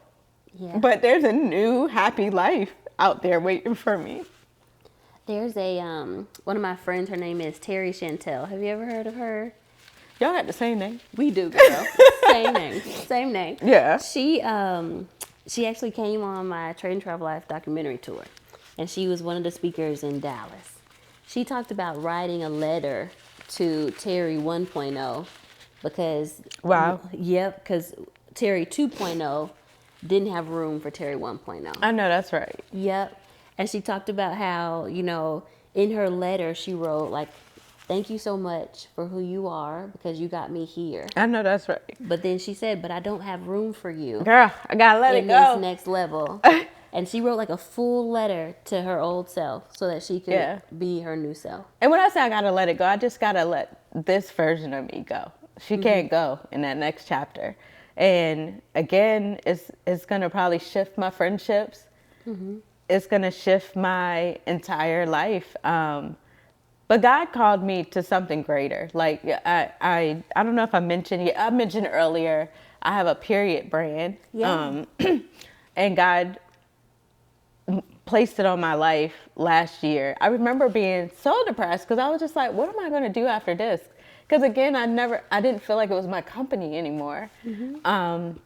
Yeah. But there's a new happy life out there waiting for me. There's a, one of my friends, her name is Teri Chantel. Have you ever heard of her? Y'all got the same name. We do, girl. Same name. Yeah. She actually came on my Trade and Travel Life documentary tour, and she was one of the speakers in Dallas. She talked about writing a letter to Teri 1.0 because Wow. Yep, because Teri 2.0 didn't have room for Teri 1.0. I know that's right. Yep. And she talked about how, in her letter she wrote, like, thank you so much for who you are because you got me here. I know that's right. But then she said, but I don't have room for you. Girl, I gotta let it go. In this next level. And she wrote like a full letter to her old self so that she could be her new self. And when I say I gotta let it go, I just gotta let this version of me go. She can't go in that next chapter. And again, it's gonna probably shift my friendships. Mm-hmm. It's gonna shift my entire life. But God called me to something greater. Like I don't know if I mentioned earlier, I have a period brand. Yeah. And God placed it on my life last year. I remember being so depressed because I was just like, what am I going to do after this? Because again, I didn't feel like it was my company anymore. Mm-hmm.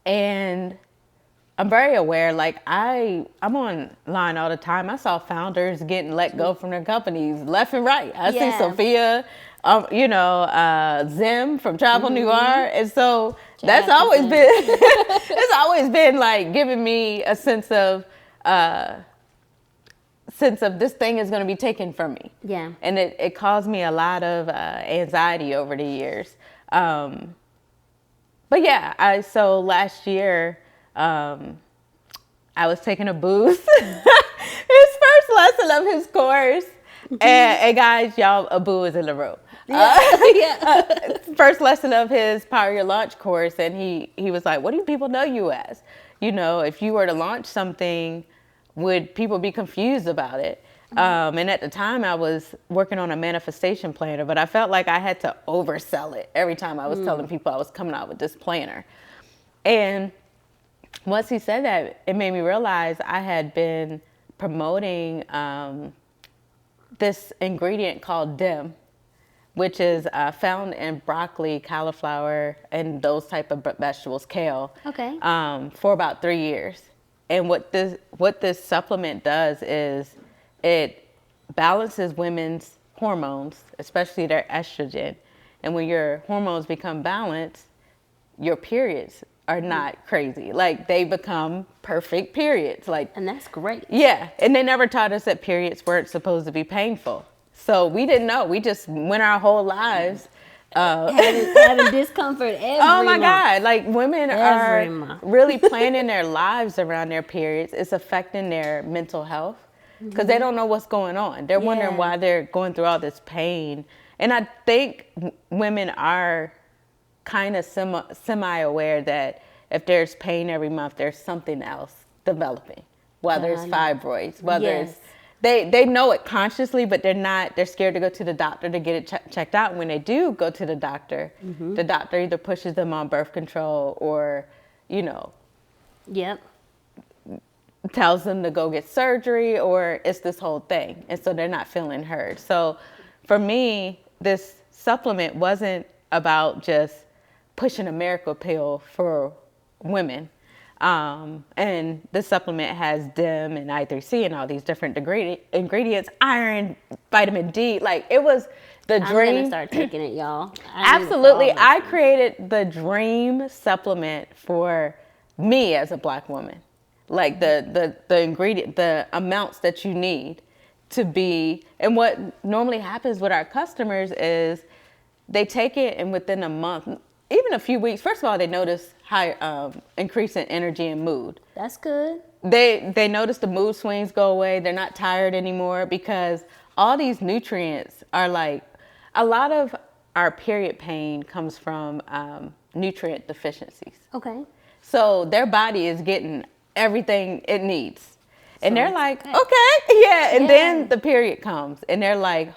And I'm very aware. Like I'm online all the time. I saw founders getting let go from their companies left and right. I see Sophia, Zim from Travel Noir, and so that's always been it's always been like giving me a sense of this thing is going to be taken from me. Yeah, and it caused me a lot of anxiety over the years. But yeah, so last year. I was taking a booth. His first lesson of his course. And guys, y'all, Abu is in the room. First lesson of his Power Your Launch course. And he was like, what do people know you as? You know, if you were to launch something, would people be confused about it? And at the time I was working on a manifestation planner, but I felt like I had to oversell it every time I was telling people I was coming out with this planner. And once he said that, it made me realize I had been promoting this ingredient called DIM, which is found in broccoli, cauliflower, and those type of vegetables, kale, for about 3 years. And what this supplement does is it balances women's hormones, especially their estrogen. And when your hormones become balanced, your periods are not crazy. Like they become perfect periods. And that's great. Yeah. And they never taught us that periods weren't supposed to be painful. So we didn't know. We just went our whole lives having discomfort every oh my month. God. Like women are really planning their lives around their periods. It's affecting their mental health because they don't know what's going on. They're wondering why they're going through all this pain. And I think women are kind of semi-aware that if there's pain every month, there's something else developing, whether it's fibroids, whether it's, they know it consciously, but they're scared to go to the doctor to get it checked out. And when they do go to the doctor either pushes them on birth control or, tells them to go get surgery, or it's this whole thing. And so they're not feeling heard. So for me, this supplement wasn't about just pushing a miracle pill for women. And this supplement has DIM and I3C and all these different ingredients, iron, vitamin D. Like it was the dream. I'm gonna start taking it, y'all. Absolutely. I created the dream supplement for me as a Black woman. Like the ingredient, the amounts that you need to be, and what normally happens with our customers is they take it and within a month, even a few weeks, first of all, they notice high increase in energy and mood. That's good. They notice the mood swings go away. They're not tired anymore because all these nutrients are like, a lot of our period pain comes from nutrient deficiencies. Okay. So their body is getting everything it needs. And they're like, okay, yeah. And then the period comes and they're like,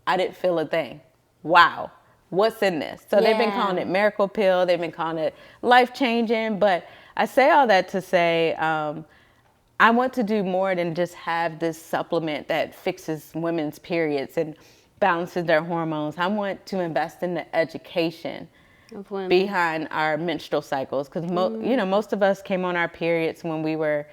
I didn't feel a thing. Wow. What's in this? So they've been calling it miracle pill. They've been calling it life changing. But I say all that to say, I want to do more than just have this supplement that fixes women's periods and balances their hormones. I want to invest in the education behind our menstrual cycles. Because most of us came on our periods when we were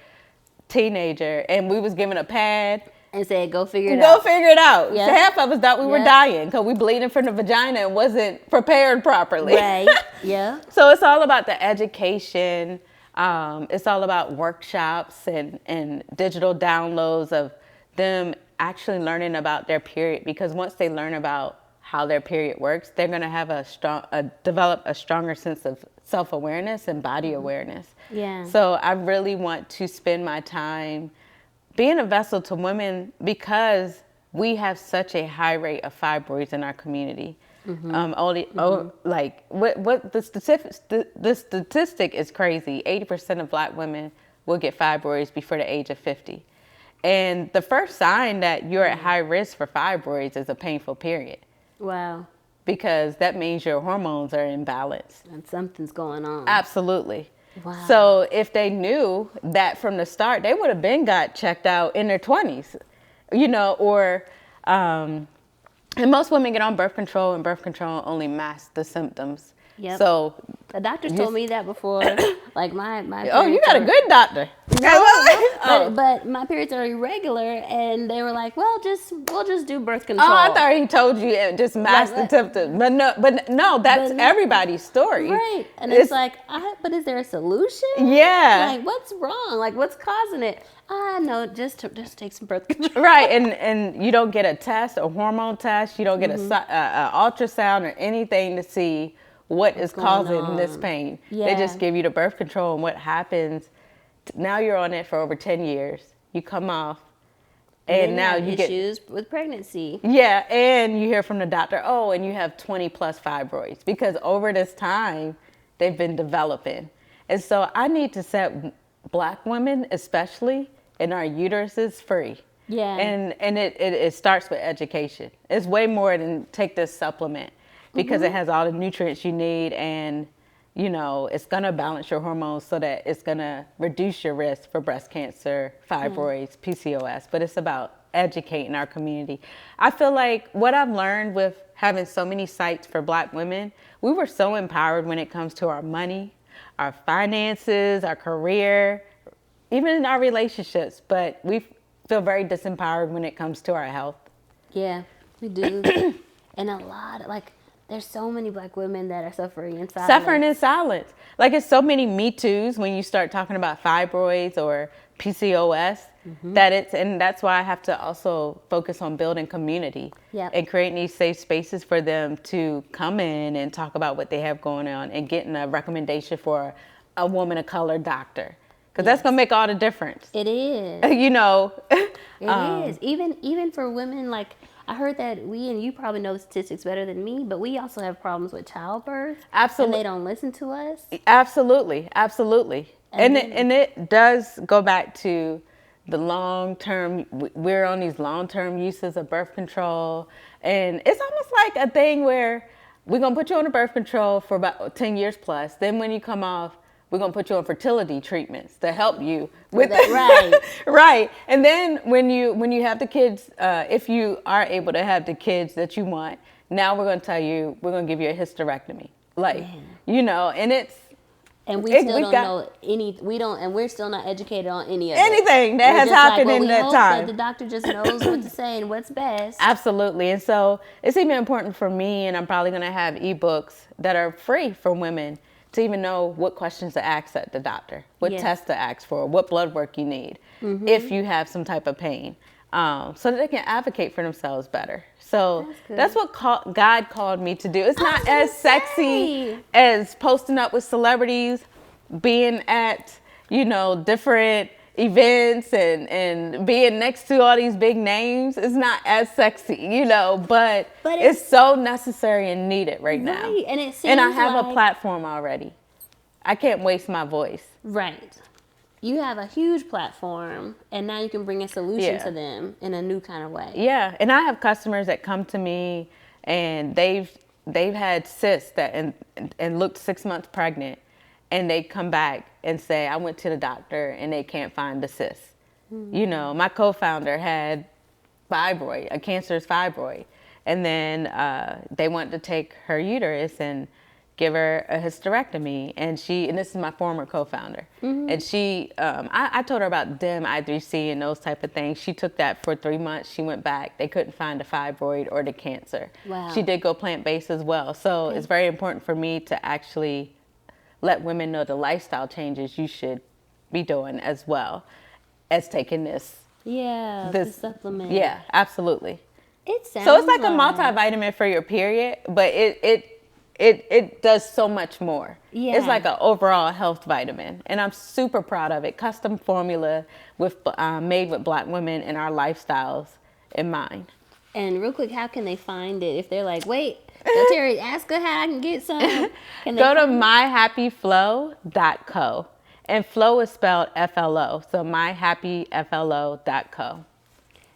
teenager and we was given a pad and said, go figure it out. Go figure it out. Yep. So half of us thought we were dying because we bleeding from the vagina and wasn't prepared properly. Right. Yeah. So it's all about the education. It's all about workshops and digital downloads of them actually learning about their period, because once they learn about how their period works, they're going to have develop a stronger sense of self-awareness and body awareness. Yeah. So I really want to spend my time being a vessel to women because we have such a high rate of fibroids in our community. Like what the statistic is crazy. 80% of Black women will get fibroids before the age of 50. And the first sign that you're at high risk for fibroids is a painful period. Wow. Because that means your hormones are imbalanced. And something's going on. Absolutely. Wow. So if they knew that from the start, they would have been got checked out in their 20s, or, and most women get on birth control and birth control only masks the symptoms. Yep. So the doctors told me that before. Like my oh, you got a good doctor. but my periods are irregular, and they were like, well, we'll just do birth control. Oh, I thought he told you it just masked the symptoms. But no, that's everybody's story. Right. And it's like, but is there a solution? Yeah. Like, what's wrong? Like, what's causing it? No, just take some birth control. Right. And you don't get a test, a hormone test. You don't get a ultrasound or anything to see what is causing this pain. Yeah. They just give you the birth control, and what happens, now you're on it for over 10 years. You come off, and now you get issues with pregnancy. Yeah, and you hear from the doctor, oh, and you have 20 plus fibroids, because over this time, they've been developing. And so I need to set Black women, especially, in our uteruses free. Yeah. And it starts with education. It's way more than take this supplement, because it has all the nutrients you need, and you know, it's gonna balance your hormones so that it's gonna reduce your risk for breast cancer, fibroids, PCOS, but it's about educating our community. I feel like what I've learned with having so many sites for Black women, we were so empowered when it comes to our money, our finances, our career, even in our relationships, but we feel very disempowered when it comes to our health. Yeah, we do. And a lot, like, there's so many Black women that are suffering in silence. Suffering in silence. Like, it's so many Me Too's when you start talking about fibroids or PCOS, and that's why I have to also focus on building community and creating these safe spaces for them to come in and talk about what they have going on, and getting a recommendation for a woman of color doctor. Because that's going to make all the difference. It is. You know. It is. Even for women, like, I heard that we, and you probably know the statistics better than me, but we also have problems with childbirth. Absolutely. And they don't listen to us. Absolutely. And it does go back to the long-term, we're on these long-term uses of birth control. And it's almost like a thing where we're going to put you on a birth control for about 10 years plus. Then when you come off, we're going to put you on fertility treatments to help you with that. Right. Right. And then when you have the kids, if you are able to have the kids that you want, now we're going to tell you, we're going to give you a hysterectomy. Like, you know, and it's, and we still don't know any, and we're still not educated on any of anything that has happened in that time. That the doctor just knows what to say and what's best. Absolutely. And so it's even important for me, and I'm probably going to have ebooks that are free for women to even know what questions to ask at the doctor, what tests to ask for, what blood work you need, if you have some type of pain, so that they can advocate for themselves better. So that's what God called me to do. It's not as sexy as posting up with celebrities, being at, you know, different events and being next to all these big names. It's not as sexy, you know, but it's so necessary and needed right now. And it seems and I have a platform already. I can't waste my voice. Right. You have a huge platform, and now you can bring a solution to them in a new kind of way. Yeah, and I have customers that come to me, and they've had cysts that and looked 6 months pregnant, and they come back and say, I went to the doctor and they can't find the cyst. You know, my co-founder had fibroid, a cancerous fibroid, and then they wanted to take her uterus and give her a hysterectomy, and this is my former co-founder, and she, I told her about DIM, I3C, and those type of things. She took that for 3 months. She went back. They couldn't find the fibroid or the cancer. Wow. She did go plant-based as well. So it's very important for me to actually let women know the lifestyle changes you should be doing as well as taking this. Yeah, the supplement. Yeah, absolutely. It sounds so it's like a multivitamin for your period, but it does so much more. Yeah. It's like an overall health vitamin, and I'm super proud of it. Custom formula made with Black women and our lifestyles in mind. And real quick, how can they find it if they're like, wait, so Teri, ask her how I can get some? Go to myhappyflow.co, and flow is spelled FLO, so myhappyflo.co.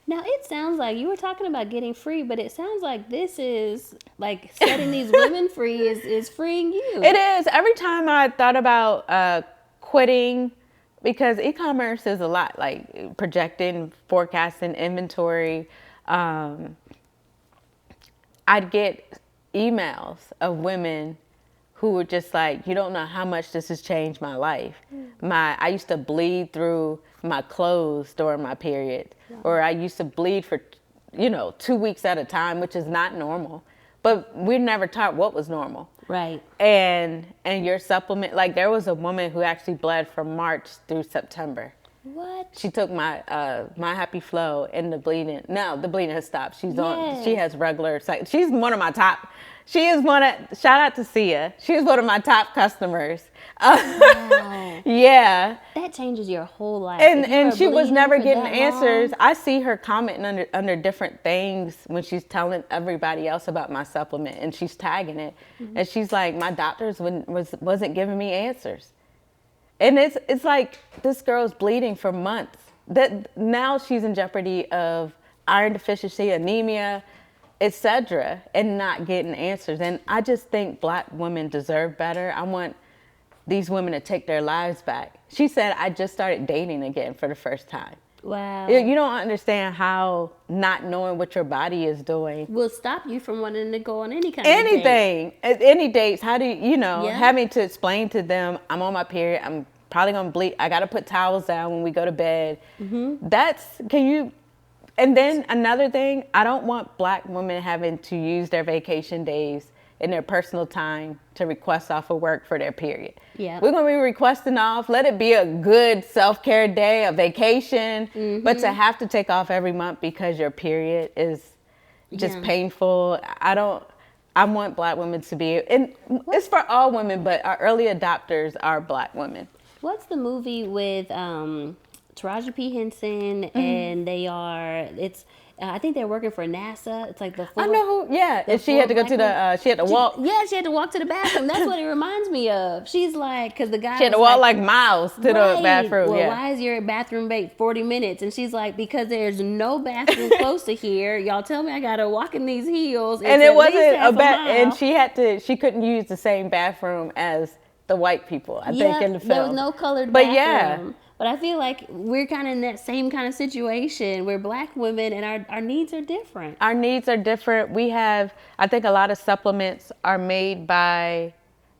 Now, it sounds like you were talking about getting free, but it sounds like this is like setting these women free is freeing you. It is. Every time I thought about quitting, because e-commerce is a lot, like projecting, forecasting, inventory. I'd get emails of women who were just like, you don't know how much this has changed my life. I used to bleed through my clothes during my period, or I used to bleed for, 2 weeks at a time, which is not normal. But we never taught what was normal. Right. And your supplement, like there was a woman who actually bled from March through September. What? She took my Happy Flow, and the bleeding has stopped. She has regular cycle. She's one of my top. Shout out to Sia. She's one of my top customers. Wow. Yeah. That changes your whole life. And she was never getting answers. I see her commenting under different things when she's telling everybody else about my supplement, and she's tagging it. Mm-hmm. And she's like, my doctors wasn't giving me answers. And it's like this girl's bleeding for months. That now she's in jeopardy of iron deficiency, anemia, etc., and not getting answers. And I just think Black women deserve better. I want these women to take their lives back. She said, I just started dating again for the first time. Wow. You don't understand how not knowing what your body is doing will stop you from wanting to go on any kind of date. Any dates. How do you, having to explain to them, I'm on my period, I'm probably going to bleed, I got to put towels down when we go to bed. Mm-hmm. And then another thing, I don't want Black women having to use their vacation days in their personal time to request off of work for their period. Yeah. We're going to be requesting off. Let it be a good self-care day, a vacation. Mm-hmm. But to have to take off every month because your period is just painful. I want Black women to be, and it's for all women, but our early adopters are Black women. What's the movie with Taraji P. Henson, and I think they're working for NASA. It's like I know who. Yeah, and she had to go to she had to walk. Yeah, she had to walk to the bathroom. That's what it reminds me of. She's like, because the guy. She had to walk like miles to the bathroom. Well, why is your bathroom break 40 minutes? And she's like, because there's no bathroom close to here. Y'all tell me I gotta walk in these heels. And it wasn't and she couldn't use the same bathroom as the white people. I think in the film there was no colored bathroom. But I feel like we're kind of in that same kind of situation where Black women and our needs are different. Our needs are different. I think a lot of supplements are made by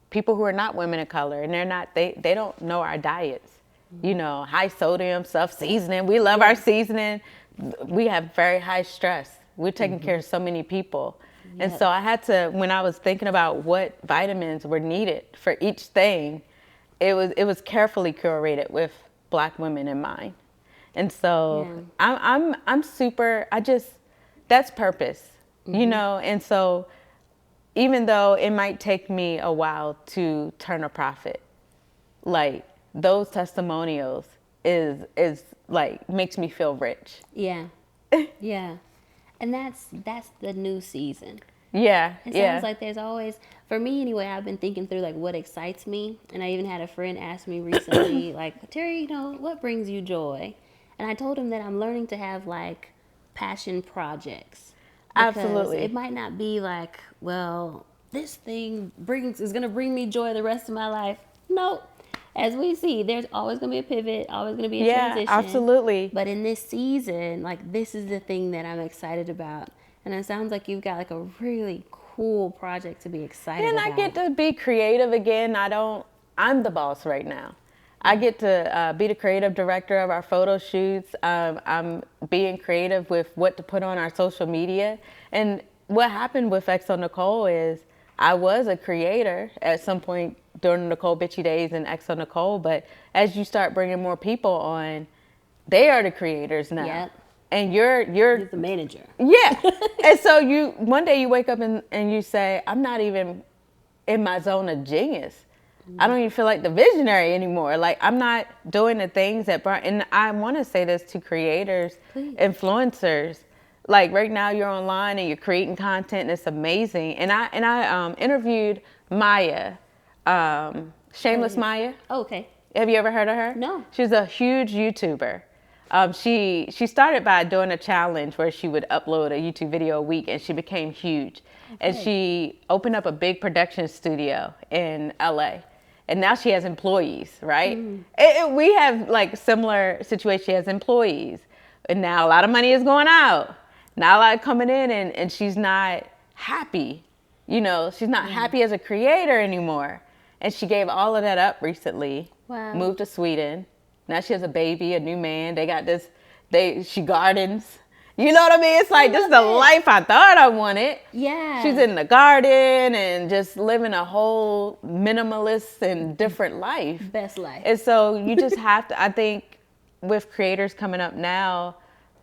people who are not women of color, and they don't know our diets. Mm-hmm. High sodium stuff, seasoning. We love our seasoning. We have very high stress. We're taking care of so many people. Yep. And so I had to, when I was thinking about what vitamins were needed for each thing, it was carefully curated with Black women in mind. And so I'm super, that's purpose, and so even though it might take me a while to turn a profit, like those testimonials is like makes me feel rich. Yeah. Yeah. And that's the new season. Yeah. It sounds like there's always, for me anyway, I've been thinking through like what excites me. And I even had a friend ask me recently, like, Teri, what brings you joy? And I told him that I'm learning to have like passion projects. Absolutely. It might not be like, well, this thing is going to bring me joy the rest of my life. No. As we see, there's always going to be a pivot, always going to be a transition. Yeah, absolutely. But in this season, like this is the thing that I'm excited about. And it sounds like you've got like a really cool project to be excited about. And I get to be creative again. I'm the boss right now. I get to be the creative director of our photo shoots. I'm being creative with what to put on our social media. And what happened with XO Necole is I was a creator at some point during the Necole Bitchie days and XO Necole. But as you start bringing more people on, they are the creators now. Yep. And you're the manager. Yeah. And so one day you wake up and you say, I'm not even in my zone of genius. Mm-hmm. I don't even feel like the visionary anymore. Like I'm not doing the things and I want to say this to creators, please. Influencers. Like right now you're online and you're creating content and it's amazing. And I interviewed Maya, Shameless Maya. Oh, okay. Have you ever heard of her? No. She's a huge YouTuber. She started by doing a challenge where she would upload a YouTube video a week, and she became huge. Okay. And she opened up a big production studio in LA. And now she has employees, right? We have like similar situation. She has employees. And now a lot of money is going out. Not a lot coming in, and she's not happy. You know, she's not happy as a creator anymore. And she gave all of that up recently. Wow. Moved to Sweden. Now she has a baby, a new man. They got this, she gardens. You know what I mean? It's like, this is the life I thought I wanted. Yeah. She's in the garden and just living a whole minimalist and different life. Best life. And so you just have to, I think with creators coming up now,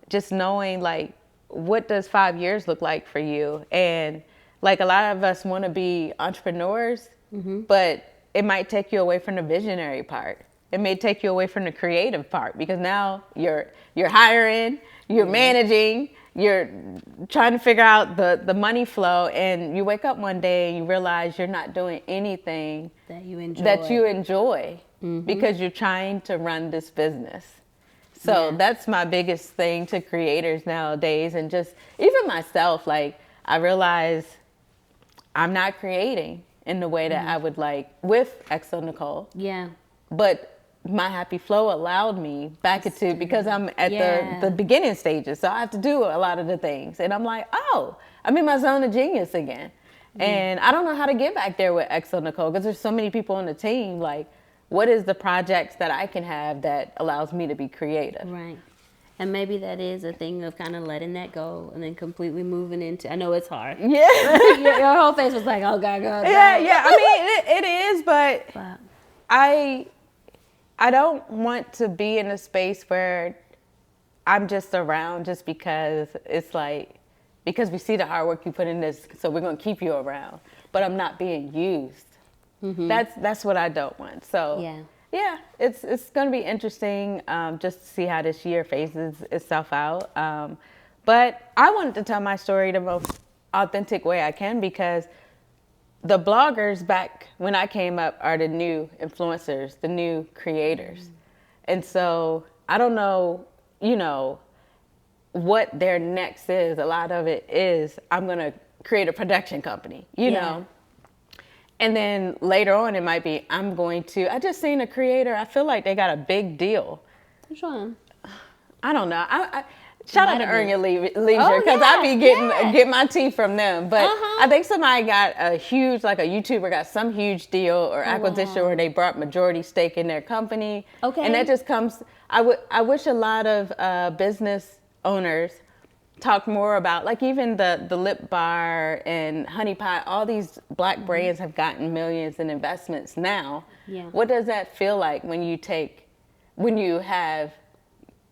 just knowing like, what does 5 years look like for you? And like a lot of us want to be entrepreneurs, but it might take you away from the visionary part. It may take you away from the creative part because now you're hiring, you're managing, you're trying to figure out the money flow, and you wake up one day and you realize you're not doing anything that you enjoy, because you're trying to run this business. So that's my biggest thing to creators nowadays, and just even myself, like I realize I'm not creating in the way that I would like with Exo Necole. Yeah. But my happy flow allowed me back into, because I'm at the beginning stages. So I have to do a lot of the things. And I'm like, oh, I'm in my zone of genius again. And I don't know how to get back there with Exo Necole because there's so many people on the team. Like, what is the projects that I can have that allows me to be creative? Right. And maybe that is a thing of kind of letting that go and then completely moving into, I know it's hard. Yeah. Your whole face was like, oh, God. Yeah. I mean, it is, but I don't want to be in a space where I'm just around just because it's like, because we see the hard work you put in this, so we're going to keep you around. But I'm not being used. That's what I don't want. So yeah, it's going to be interesting just to see how this year phases itself out. But I wanted to tell my story the most authentic way I can, because the bloggers back when I came up are the new influencers, the new creators. And so I don't know, you know, what their next is. A lot of it is, I'm going to create a production company, you know. And then later on, it might be, I just seen a creator, I feel like they got a big deal. Which one? I don't know. Shout out to Earn Your Leisure, because I be getting my tea from them. But I think somebody got a huge, like a YouTuber got some huge deal or acquisition where they brought majority stake in their company. Okay. And that just comes, I wish a lot of business owners talk more about, like even the Lip Bar and Honey Pot, all these black brands have gotten millions in investments now. Yeah. What does that feel like when you have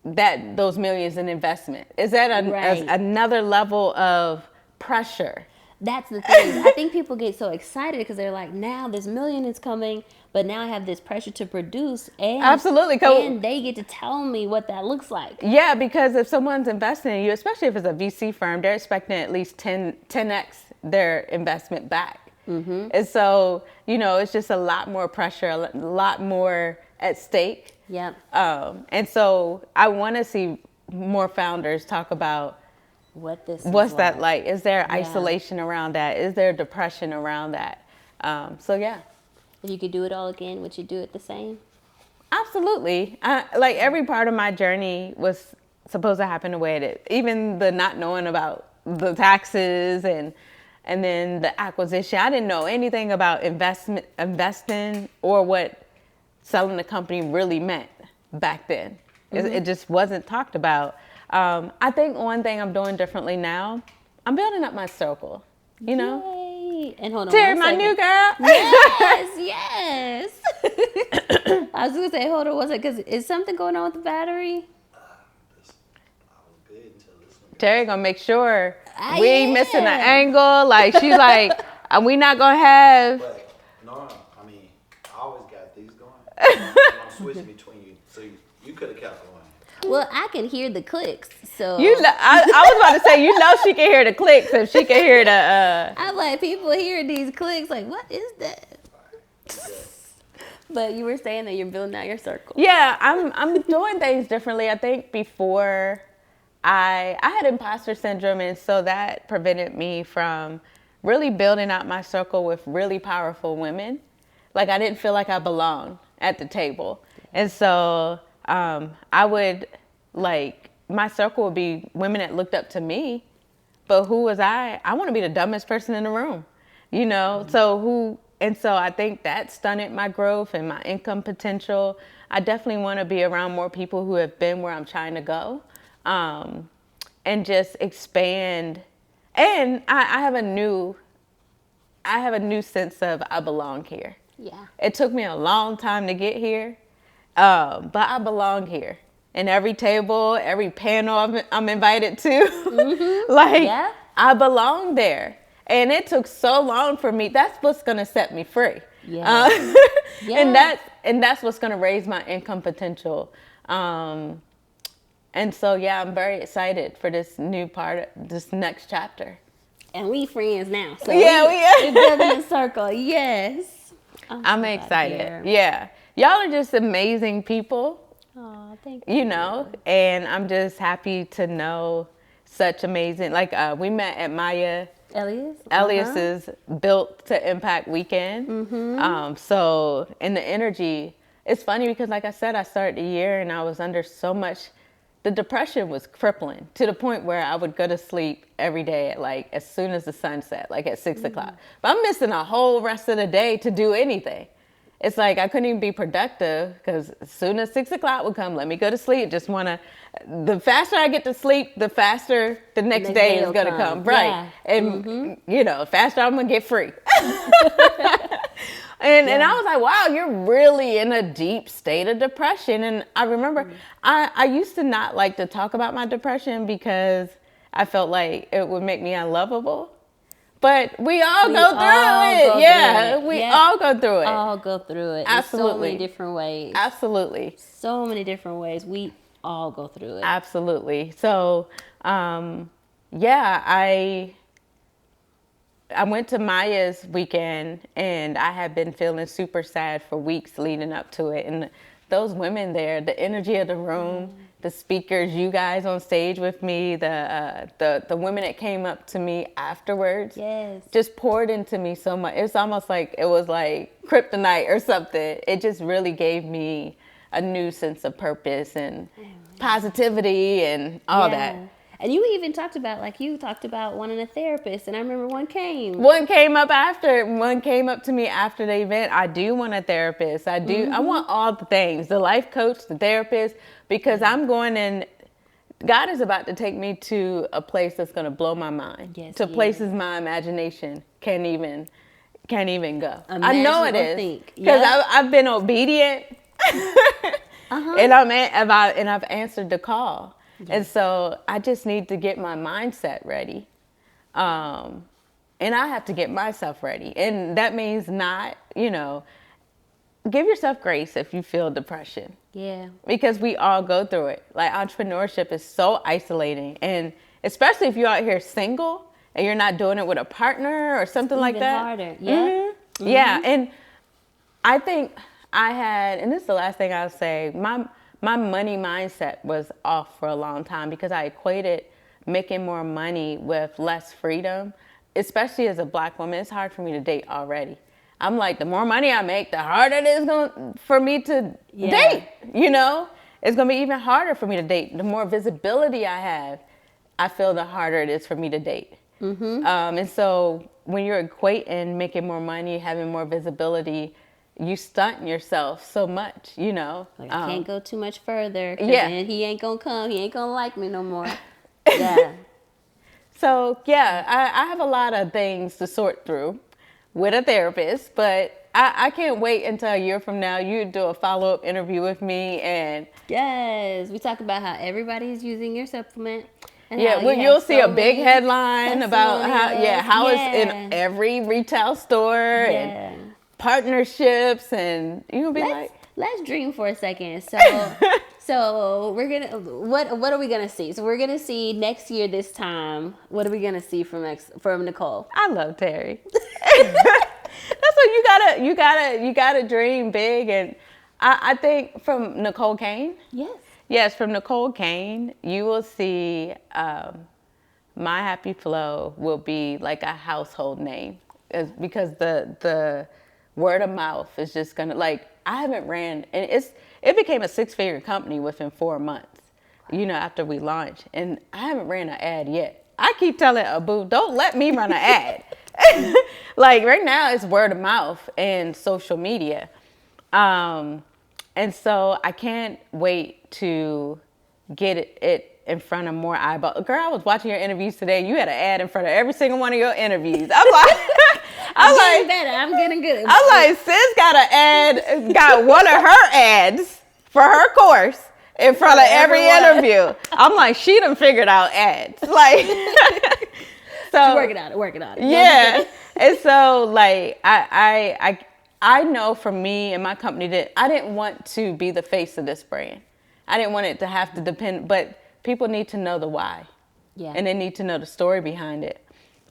those millions in investment? Is that another level of pressure? That's the thing. I think people get so excited because they're like, now this million is coming, but now I have this pressure to produce, and absolutely, and they get to tell me what that looks like. Yeah, because if someone's investing in you, especially if it's a VC firm, they're expecting at least 10x their investment back. And so, you know, it's just a lot more pressure, a lot more at stake. Yep. And so I want to see more founders talk about what's that like? Is there isolation around that? Is there depression around that? So yeah. If you could do it all again, would you do it the same? Absolutely. Like every part of my journey was supposed to happen the way it is. Even the not knowing about the taxes and then the acquisition. I didn't know anything about investing or what selling the company really meant back then. It just wasn't talked about. I think one thing I'm doing differently now, I'm building up my circle, you know? Yay. And hold on Teri, my new girl. Yes. I was going to say, hold on one second, because is something going on with the battery? Teri gonna make sure we ain't missing an angle. Like, she's like, we not gonna have. But, no, I mean, I always got these going. I'm switching between you, so you could have kept one. Well, I can hear the clicks, so. I was about to say, you know she can hear the clicks if she can hear the. I'm like, people hear these clicks, like, what is that? But you were saying that you're building out your circle. Yeah, I'm doing things differently. I think before I had imposter syndrome, and so that prevented me from really building out my circle with really powerful women. Like, I didn't feel like I belonged at the table. And so I would, like, my circle would be women that looked up to me. But who was I? I want to be the dumbest person in the room. you know? So I think that stunted my growth and my income potential. I definitely want to be around more people who have been where I'm trying to go, and just expand. And I have a new sense of I belong here. Yeah. It took me a long time to get here, but I belong here. In every table, every panel I'm invited to, Yeah. I belong there. And it took so long for me. That's what's gonna set me free. Yeah. Yeah. And that's what's gonna raise my income potential. And so yeah, I'm very excited for this this next chapter. And we friends now. So Yeah, we're building a circle. Yes. I'm excited. Yeah. Y'all are just amazing people. Oh, thank you. You know, and I'm just happy to know such amazing, we met at Maya Elias's Built to Impact weekend. So, and the energy, it's funny because like I said, I started the year and I was under so much, the depression was crippling to the point where I would go to sleep every day at as soon as the sun set, at 6 o'clock. But I'm missing a whole rest of the day to do anything. It's I couldn't even be productive because as soon as 6 o'clock would come, let me go to sleep. The faster I get to sleep, the faster the next day is going to come. Right. Yeah. And, faster I'm going to get free. And I was like, wow, you're really in a deep state of depression. And I remember I used to not like to talk about my depression because I felt like it would make me unlovable. But we all go through it. Yeah, we all go through it. All go through it. Absolutely. In so many different ways. Absolutely. So many different ways. We all go through it. Absolutely. So, I went to Maya's weekend and I had been feeling super sad for weeks leading up to it. And those women there, the energy of the room, the speakers, you guys on stage with me, the women that came up to me afterwards, just poured into me so much. It's almost like it was like kryptonite or something. It just really gave me a new sense of purpose and positivity and all that. And you even talked about wanting a therapist, and I remember one came up to me after the event. I do want a therapist. I want all the things, the life coach, the therapist, because I'm going in, God is about to take me to a place that's going to blow my mind, to places my imagination can't even go. I know it is, because I've been obedient, and I've answered the call. And so I just need to get my mindset ready. And I have to get myself ready. And that means not, give yourself grace if you feel depression. Yeah. Because we all go through it. Entrepreneurship is so isolating. And especially if you're out here single and you're not doing it with a partner or something like that. Harder. Yeah. Yeah. And I think and this is the last thing I'll say, my money mindset was off for a long time because I equated making more money with less freedom, especially as a Black woman. It's hard for me to date already. I'm like, the more money I make, the harder it is for me to date, It's going to be even harder for me to date. The more visibility I have, I feel the harder it is for me to date. And so when you're equating making more money, having more visibility, you stunt yourself so much, I can't go too much further. Then he ain't gonna come. He ain't gonna like me no more. Yeah. So I have a lot of things to sort through with a therapist, but I can't wait until a year from now. You do a follow-up interview with me, and we talk about how everybody's using your supplement. You'll see a big headline about how it's in every retail store and partnerships, and you'll be let's dream for a second. So we're gonna what are we gonna see? So we're gonna see next year this time. What are we gonna see from Necole? I love Teri. That's what you gotta dream big, and I think from Necole Kane. Yes, from Necole Kane, you will see My Happy Flow will be like a household name, because the word of mouth is just gonna, I haven't ran, and it became a 6-figure company within 4 months, after we launched, and I haven't ran an ad yet. I keep telling Abu, don't let me run an ad. Like right now it's word of mouth and social media. And so I can't wait to get it in front of more eyeballs. Girl, I was watching your interviews today. You had an ad in front of every single one of your interviews. I'm like, I'm getting better. I'm getting good. I'm like, sis got an ad, got one of her ads for her course in front of every interview. I'm like, she done figured out ads. Like, so working on it. Yeah. And so like, I know for me and my company that I didn't want to be the face of this brand. I didn't want it to have to depend, but people need to know the why. Yeah. And they need to know the story behind it.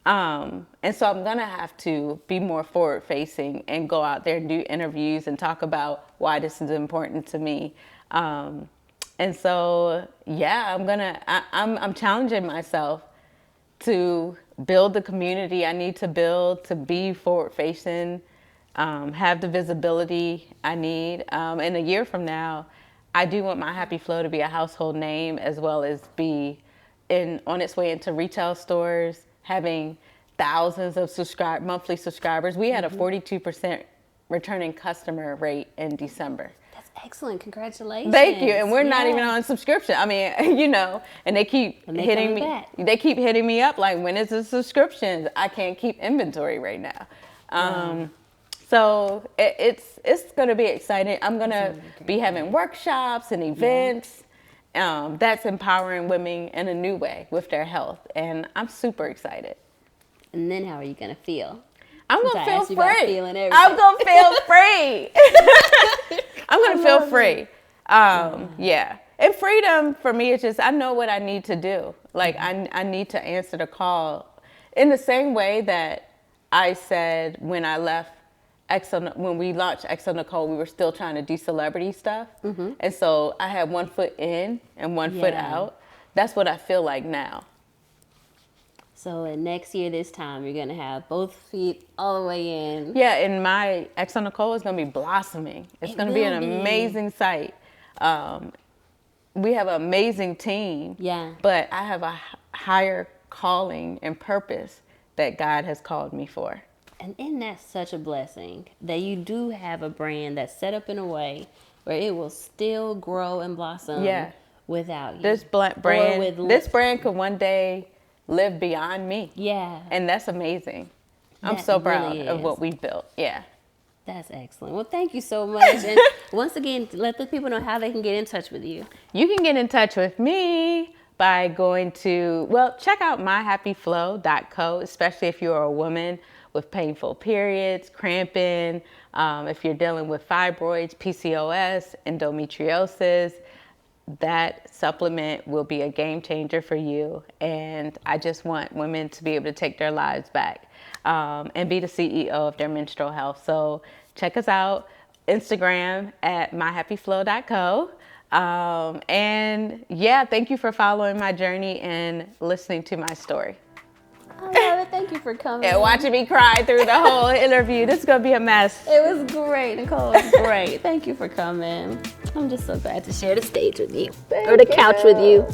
And so I'm gonna have to be more forward facing and go out there and do interviews and talk about why this is important to me. And so, yeah, I'm challenging myself to build the community I need to build, to be forward facing, have the visibility I need. And a year from now, I do want My Happy Flow to be a household name, as well as be on its way into retail stores, having thousands of monthly subscribers. We had a 42% returning customer rate in December. That's excellent. Congratulations. Thank you. And we're not even on subscription. I mean, and they keep hitting me. Back. They keep hitting me up like, when is the subscriptions? I can't keep inventory right now. So it's going to be exciting. I'm going to be having workshops and events. That's empowering women in a new way with their health. And I'm super excited. And then how are you going to feel? I'm going to feel free. I'm going to feel free. I'm going to feel free. Yeah. And freedom for me is just, I know what I need to do. Like, I need to answer the call in the same way that I said when I left when we launched XO Necole, we were still trying to do celebrity stuff. Mm-hmm. And so I had one foot in and one foot out. That's what I feel like now. So next year, this time, you're going to have both feet all the way in. Yeah, and my XO Necole is going to be blossoming. It's going to be an amazing site. We have an amazing team. Yeah. But I have a higher calling and purpose that God has called me for. And isn't that such a blessing that you do have a brand that's set up in a way where it will still grow and blossom without you? This brand could one day live beyond me. Yeah. And that's amazing. I'm so proud of what we've built. Yeah. That's excellent. Well, thank you so much. And once again, let the people know how they can get in touch with you. You can get in touch with me by going to, check out myhappyflow.co, especially if you're a woman with painful periods, cramping, if you're dealing with fibroids, PCOS, endometriosis. That supplement will be a game changer for you. And I just want women to be able to take their lives back and be the CEO of their menstrual health. So check us out, Instagram at myhappyflow.co. And thank you for following my journey and listening to my story. I love it. Thank you for coming. And watching me cry through the whole interview. This is going to be a mess. It was great, Necole. It was great. Thank you for coming. I'm just so glad to share the stage with you. Or the couch with you.